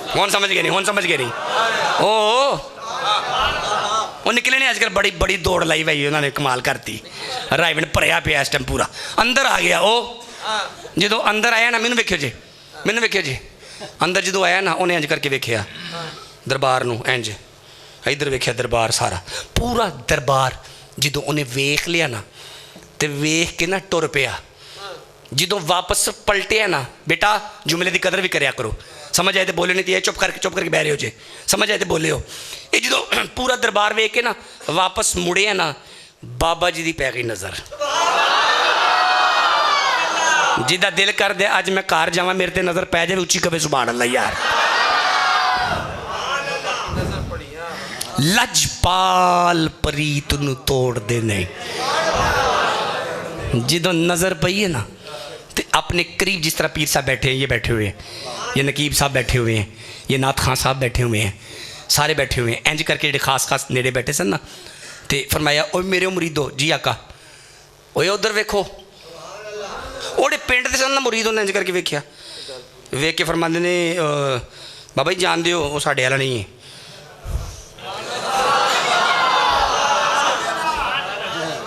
हुण समझ गए नहीं, हुण समझ गए नहीं। वो निकले नहीं अजकल, बड़ी बड़ी दौड़ लाई भाई उन्होंने, कमाल करती। रायवन भरिया पिया इस टाइम पूरा। अंदर आ गया ओ, जो अंदर आया ना, मैनू वेखियो जी, मैनू वेखियो जी। अंदर जो आया ना, उन्हें इंज करके वेखिया दरबार नूं, इंज इधर वेखिया दरबार सारा, पूरा दरबार। जो उन्हें वेख लिया ना, तो वेख के ना टुर पिया। जो वापस पलटिया ना, बेटा जुमले की कदर भी करया करो, समझ आए तो बोले, नहीं तो ये चुप करके बह रहे हो जे, समझ आए तो बोले हो। ये जो पूरा दरबार वेख के ना वापस मुड़े ना, बाबा जी की पै गई नज़र। जिदा दिल कर दे अज मैं घर जावा, मेरे ते नज़र पै जाए, उच्ची कवे सुभान अल्लाह यार। लजपाल प्रीत नूं तोड़ दे नहीं। जो नज़र पई है ना, तो अपने करीब, जिस तरह पीर साहब बैठे हैं, ये बैठे हुए हैं, ये नकीब साहब बैठे हुए हैं, ये नाथ खान साहब बैठे हुए हैं, सारे बैठे हुए हैं। इंज करके जो खास खास नेड़े बैठे सन ना, तो फरमाया ओ मेरे मुरीदो जी आका, ओए उधर वेखो। ओड़े पिंड दे सन ना मुरीद, उन्हें इंज करके वेख्या, वेख के फरमाते ने बाबा जी जान दियो वो साढ़े वाला नहीं है।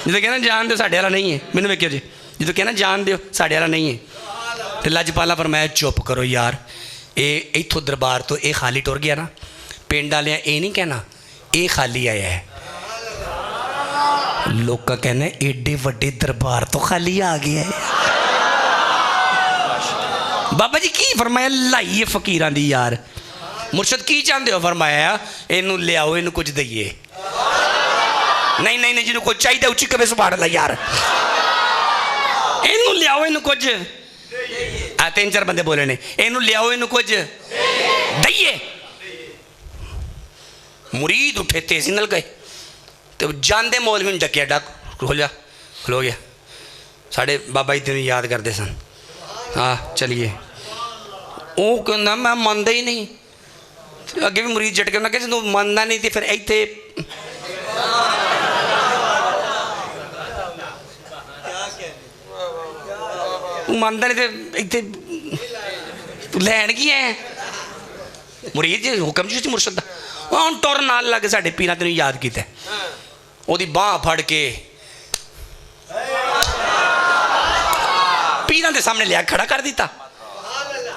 ਜਦੋਂ ਕਹਿੰਦਾ ਜਾਣ ਦਿਓ ਸਾਡੇ ਵਾਲਾ ਨਹੀਂ ਹੈ, ਮੈਨੂੰ ਵੇਖਿਓ ਜੀ, ਜਦੋਂ ਕਹਿੰਦਾ ਜਾਣ ਦਿਓ ਸਾਡੇ ਵਾਲਾ ਨਹੀਂ ਹੈ, ਤੇ ਲਜਪਾਲਾ ਫਰਮਾਇਆ ਚੁੱਪ ਕਰੋ ਯਾਰ, ਇਹ ਇੱਥੋਂ ਦਰਬਾਰ ਤੋਂ ਇਹ ਖਾਲੀ ਟੁਰ ਗਿਆ ਨਾ, ਪਿੰਡ ਵਾਲਿਆਂ ਇਹ ਨਹੀਂ ਕਹਿਣਾ ਇਹ ਖਾਲੀ ਆਇਆ ਹੈ, ਲੋਕਾਂ कहना एडे ਵੱਡੇ दरबार तो खाली आ गया है। बाबा जी की फरमाया लाइए फकीरां दी यार, मुर्शद की चाहते हो, फरमाया इनू लियाओ इनू कुछ दईए। नहीं नहीं नहीं जिन्होंने कुछ चाहिए उची कभी सुभान अल्लाह यार, इनू लियाओ इनू कुछ, तीन चार बंदे बोले ने, इनू लियाओ इनू कुछ दईए। मुरीद उठे तेजी नाल गए तो जाते मौलवी डकिया, डक खलो गया, साढ़े बाबा जी तेन याद करते सन, हाँ चलिए। वो कहना मैं मनता ही नहीं, अगे भी मुरीद झटके उन्हें कहा तू मनता नहीं तो फिर इतने मनता नहीं तो इतने लैन की है मुरीद जी हुक्म जी मुर्शद का। हम टुर नाल लग साढ़े पीर तेन याद किया, ਉਹਦੀ ਬਾਂਹ ਫੜ ਕੇ ਪੀਰਾਂ ਦੇ ਸਾਹਮਣੇ ਲਿਆ ਖੜਾ ਕਰ ਦਿੱਤਾ।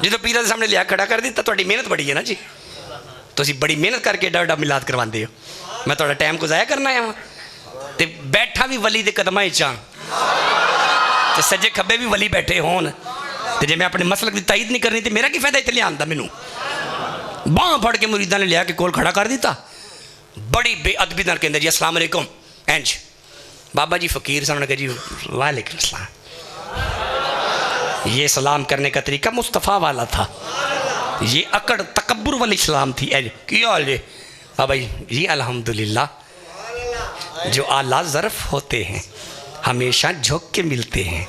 ਜਦੋਂ ਪੀਰਾਂ ਦੇ ਸਾਹਮਣੇ ਲਿਆ ਖੜਾ ਕਰ ਦਿੱਤਾ, ਤੁਹਾਡੀ ਮਿਹਨਤ ਬੜੀ ਹੈ ਨਾ ਜੀ, ਤੁਸੀਂ ਬੜੀ ਮਿਹਨਤ ਕਰਕੇ ਏਡਾ ਏਡਾ ਮਿਲਾਦ ਕਰਵਾਉਂਦੇ ਹੋ, ਮੈਂ ਤੁਹਾਡਾ ਟਾਈਮ ਕੋ ਜ਼ਾਇਆ ਕਰਨਾ ਆਵਾਂ ਤੇ ਬੈਠਾ ਵੀ ਵਲੀ ਦੇ ਕਦਮਾਂ 'ਚ ਆਂ ਤੇ ਸੱਜੇ ਖੱਬੇ ਵੀ ਵਲੀ ਬੈਠੇ ਹੋਣ, ਤੇ ਜੇ ਮੈਂ ਆਪਣੇ ਮਸਲਕ ਦੀ ਤਾਈਦ ਨਹੀਂ ਕਰਨੀ ਤੇ ਮੇਰਾ ਕੀ ਫਾਇਦਾ ਇੱਥੇ ਲਿਆਉਣ ਦਾ। ਮੈਨੂੰ ਬਾਂਹ ਫੜ ਕੇ ਮੁਰੀਦਾਂ ਨੇ ਲਿਆ ਕੇ ਕੋਲ ਖੜਾ ਕਰ ਦਿੱਤਾ, बड़ी बेअदबी नाल कहंदे जी अस्सलाम वालेकुम, इंज बाबा जी फकीर साहब ने कहा जी वालेकुम सलाम, ये सलाम करने का तरीका मुस्तफ़ा वाला था, ये अकड़ तकब्बुर वाली सलाम थी। इंज की हाल जी बाबा जी अल्हम्दुलिल्लाह, जो आला ज़र्फ़ होते हैं हमेशा झुक के मिलते हैं,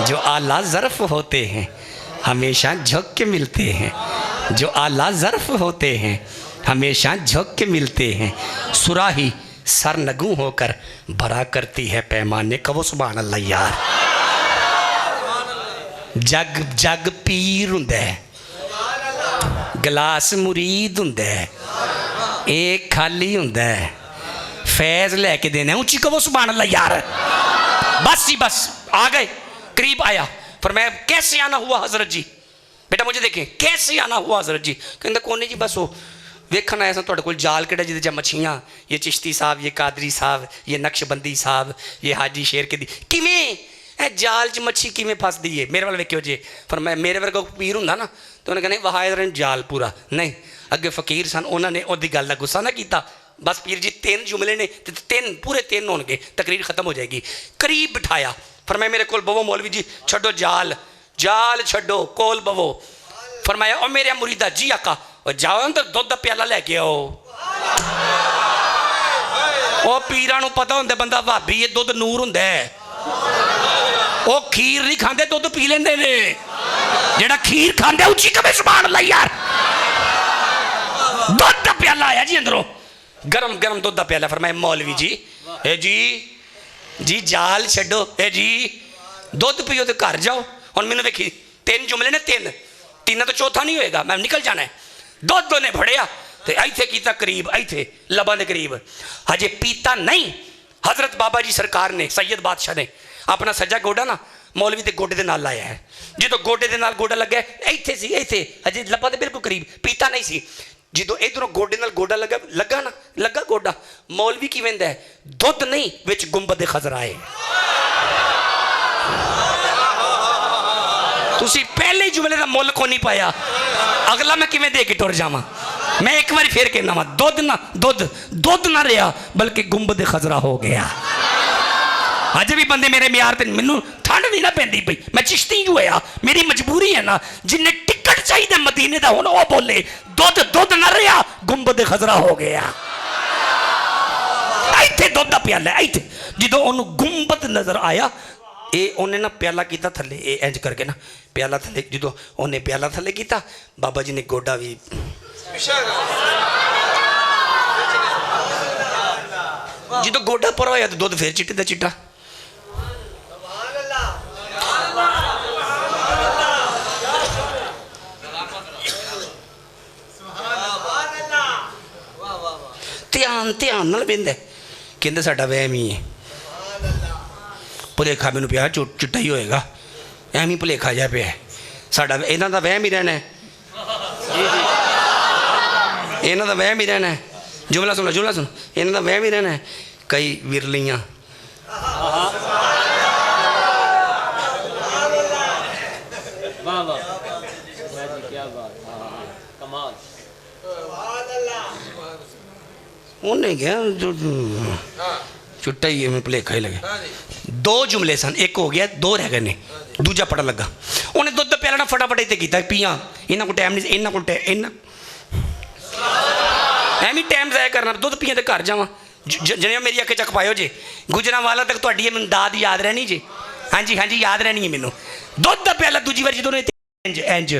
जो आला ज़र्फ़ होते हैं हमेशा झुक के मिलते हैं, जो आला ज़र्फ़ होते हैं हमेशा झुक के मिलते हैं, सुराही सरनगू होकर भरा करती है पैमाने का वो सुभान अल्लाह यार। जग जग पीर हुंदा है, गिलास मुरीद हुंदा है, एक खाली हुंदा है, फैज़ लैके देना ऊंची कहो सुभान अल्लाह यार। बस जी बस आ गए, करीब आया, फरमाया कैसे आना हुआ हजरत जी, बेटा मुझे देखें कैसे आना हुआ हजरत जी। कहते कौन जी बस वो वेखन आया तुहाडे कोल जाल किहड़ा जिहदे च मच्छियां, ये चिश्ती साहब, ये कादरी साहब, ये नक्शबंदी साहब, ये हाजी शेर के दी किवें जाल च मच्छी किवें फसदी है, मेरे वाल वेखियो जे। पर मैं मेरे वर्गा पीर हुंदा ना तो उन्हें कहना वहाए जाल पूरा नहीं, अगे फकीर सन उन्होंने उहदी गल दा गुस्सा ना किया, बस पीर जी तीन जुमले ने ते तीन पूरे तीन होणगे, तकरीर खत्म हो जाएगी। करीब बिठाया, फरमाया मेरे कोल बवो मौलवी जी, छड्डो जाल, जाल छड्डो, कोल बवो। फरमाया ओ मेरे मुरीदा जी आका और जाओ तो दुध का प्याला लैके आओ। वो पीरां नूं पता होंदा बंदा भाभी ये दुध नूर हुंदा है, वो खीर नहीं खांदे दुध पी लेंदे ने, जेड़ा खीर खांदे उची कभी सुभान अल्लाह यार। दुध का प्याला आया जी अंदरों, गरम गरम दुध का प्याला। फरमाया मौलवी जी ए जी जाल छड्डो, ए जी दुध पियो तो घर जाओ। हुण मैनूं देखी तीन जुमले ने, तीन तीन तो चौथा नहीं होएगा, मैं निकल जाना है। दुध ने फड़िया तो इत्थे कीता करीब, इत्थे लबां दे करीब, हजे पीता नहीं। हजरत बाबा जी सरकार ने सैयद बादशाह ने अपना सज्जा गोडा ना मौलवी के गोडे दे नाल लाया है, जो गोडे दे नाल गोडा लग्या इत्थे सी, इत्थे हजे लबां दे बिल्कुल करीब, पीता नहीं सी। जो इधरों गोडे नाल गोडा लगा ना, लगा गोडा, मौलवी की वेंदा है दुध नहीं विच गुंबद खजरा है। तुसी पहले ही जुमले का मुल को नहीं पाया, अगला मैं किवें दे के टुर जावां। मैं एक बार फिर कहना वा दुध ना दुध ना रहा बल्कि गुंबद खजरा हो गया। अजे भी बंदे मेरे म्यार ते मैनू ठंड नहीं ना पैंदी पई, मैं चिश्ती जो होया, मेरी मजबूरी है ना, जिन्हें टिकट चाहिए मदीने दा हुण वो बोले दुध ना रहा गुंबद खजरा हो गया। इत्थे दुध दा प्याला इत्थे, जदों ओनू गुंबद नजर आया ये उन्हें ना प्याला किया थले, ये इंज करके ना प्याला थले, जो उन्हें प्याला थले किया बाबा जी ने गोडा भी जो गोडा पूरा होया तो दुध फिर चिट्टे दा चिट्टा। ध्यान ध्यान नाल बेंदा, कहंदे साडा वहम ही है। भुलेखा मैनू पिया चिट्टा ही होएगा, एवं भुलेखा जहा पिया साडा, इन्हां दा वहम ही रहना है, इन्हां दा वहम ही रहना है। जुमला सुनो, जुमला सुनो, इन्हां दा वहम ही रहना है। कई विरलियाँ उन्हें गया जो चुट्टा ही है, भुलेखा ही लगे। दो जुमले सन, एक हो गया, दो रह गए ने, दूजा पढ़न लगा। उन्हें दुध प्याला ना फटाफट इतने किया पिया, इन्हों को टाइम नहीं, इन्हों को एवं टाइम ज़ाया करना, दुध पिया तो घर जावा जने मेरी अख चक पायो जे, गुजरांवाला तक थोड़ी मैं दाद याद रहनी जे। हाँ जी, हाँ जी, याद रहनी है मैनू। दुध का प्याला दूजी बार जो इंज इंज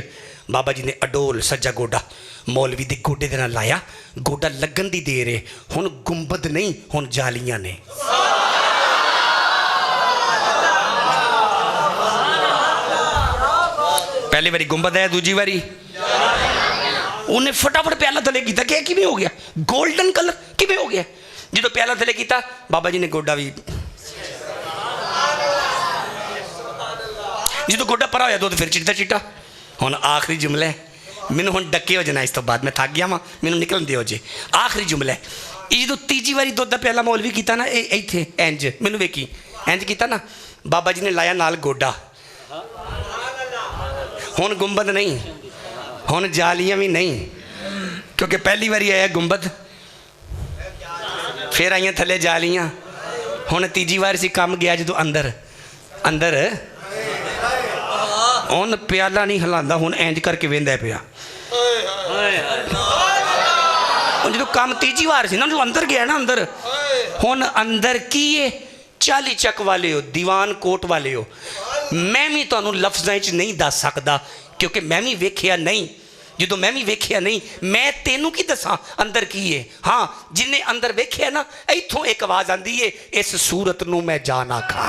बाबा जी ने अडोल सज्जा गोडा मौलवी के गोडे के नाल लाया, गोडा लगन की देर है, हुण गुंबद नहीं, हुण जालियां ने। पहली बारी गुंबद है, दूजी बारी उन्हें फटाफट प्याला थले किया। क्या किवें हो गया, गोल्डन कलर किवें हो गया? जो प्याला थले किया बाबा जी ने गोडा भी, जो गोडा परा होया दुध फिर चिट्टा चिट्टा। हुण आखिरी जुमला है, मैनू हुण डके हो जाना, इस तो बाद मैं थक गया वहाँ, मैनू निकलन दिओ जे। आखिरी जुमला है, ये जो तीजी बारी दुध का प्याला मौलवी किया ना, ये इत्थे इंज मैनू वेखी इंज किया ना, बाबा जी ने लाया नाल गोडा। हुण गुंबद नहीं, हुण जालियां भी नहीं, क्योंकि पहली बारी आया गुंबद, फिर आईयां थले जालियां, हुण तीजी बार सी कम गया जो अंदर अंदर उन प्याला नहीं हिलांदा, हुण इंज करके वेंदा पिया। जो काम तीजी बार सी ना, जो अंदर गया ना अंदर, हुण अंदर की है? 40 चक वाले हो, दीवान कोट वाले हो। मैं भी तुहानू लफ्ज़ां च नहीं दस सकदा, क्योंकि मैं भी वेखिया नहीं। जो मैं भी वेखिया नहीं, मैं तेनू की दसा अंदर की है। हाँ, जिन्हें अंदर वेखिया ना, इत्थों एक आवाज़ आती है, इस सूरत नू मैं जाना खा,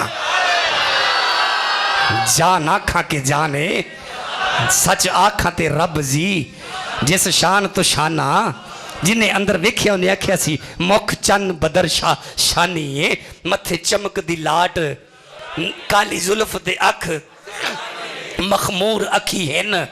जाना खा के जाने सच आखा ते रब जी, जिस शान तो शाना। जिन्हें अंदर वेख्या उन्हें आख्या सी, मुख चन बदर शानी है, मथे चमक दी लाट, काली जुल्फ दे अख, मखमूर अखी हैन।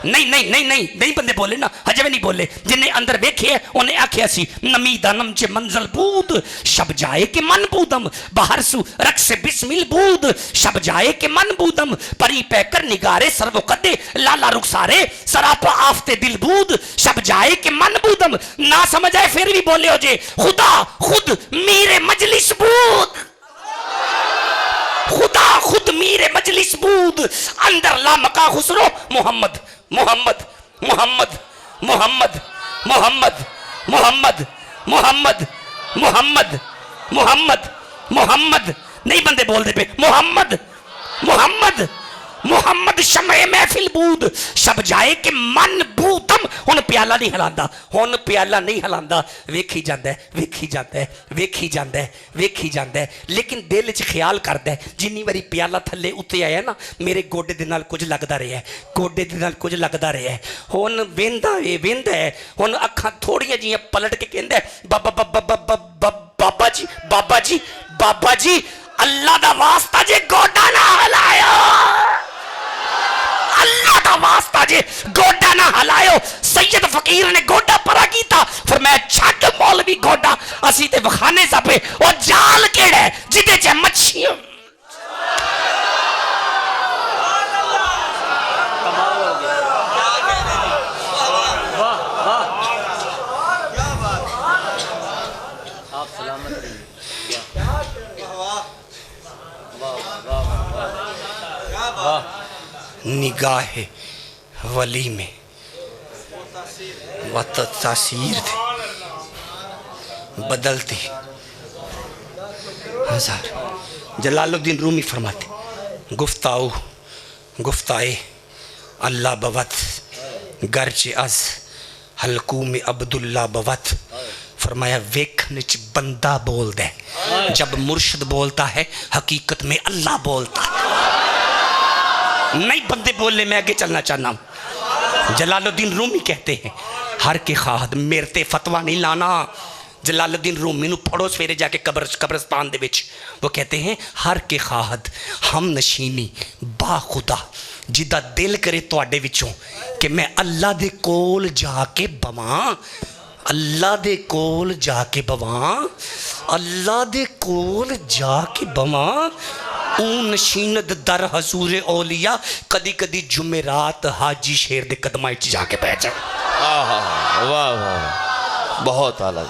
नहीं नहीं नहीं नहीं नहीं बंदे बोले ना, हजे भी नहीं बोले। जिन्हें अंदर वेखे उन्हें आख्या सी, नमी दानम च मंजल बूद, शब जाए के मन बूदम, बाहर सु रख से बिस्मिल बूद, शब जाए के मन बूदम, परी पैकर निगारे सर्व कदे, लाला रुखसारे सरापा आफते दिल बूद, शब जाए के मन बूदम। ना समझ आए फिर भी बोले हो जे, खुदा खुद मेरे मजलिस बूद, खुदा खुद मेरे मजलिस बूद, अंदर लामका खुसरो मोहम्मद मोहम्मद मोहम्मद मोहम्मद मोहम्मद मोहम्मद मोहम्मद मोहम्मद मोहम्मद मोहम्मद। नहीं बंदे बोलते पे, मोहम्मद मोहम्मद मोहम्मद शमे महफिल बूद, शब जाए के मन बूदम। हुण प्याला नहीं हिलांदा, हुण प्याला नहीं हिलांदा, वेखी जांदा है, वेखी जांदा है, वेखी जांदा है, वेखी जांदा है, लेकिन दिल च ख्याल करदा है, जिन्नी बारी प्याला थल्ले उत्ते आया ना, मेरे गोडे दे नाल कुछ लगदा रहा है, गोडे दे नाल कुछ लगदा रहा है। हुण वेंदा है, हुण अखां थोड़ियां जिहियां पलट के कहंदा है, बाबा बाबा बाबा बाबा जी बाबा जी बाबा जी, अल्लाह दा वास्ता जे गोडा ना हिलायो, अल्लाह का वास्ता जे गोडा ना हलायो। सैयद फकीर ने गोडा परा कीता, फिर मैं छट मौलवी गोडा, असी ते वखाने सापे ओ जाल केड़ा है जिदे च मच्छियां। निगाह वली में वत तासीर थी बदलती हजार। जलालुद्दीन रूमी फरमाते, गुफ्ताओ गुफ्ताए अल्लाह बवत गर्ज अज हलकू में अब्दुल्ला बवत। फरमाया वेखने च बंदा बोलता है, जब मुर्शद बोलता है हकीकत में अल्लाह बोलता है। नहीं बंदे बोले, मैं आगे चलना चाहना हूँ। जलालुद्दीन रूमी कहते हैं, हर के खाद मेरे ते फतवा नहीं लाना, जलालुद्दीन रूमी नूं पढ़ो सवेरे जाके कब्रस्तान दे विच। वो कहते हैं हर के खाहद हम नशीनी बा खुदा जिदा दिल करे तुहाडे विचों कि मैं अल्लाह दे कोल जाके बवां, अल्लाह दे कोल जाके बवां, अल्लाह दे कोल जाके बवां। ऊ नशीनत दर हजूर औलिया कदी कदी जुमेरात हाजी शेर दे कदमां च जाके बैठ जा।
वाह वाह, बहुत आला।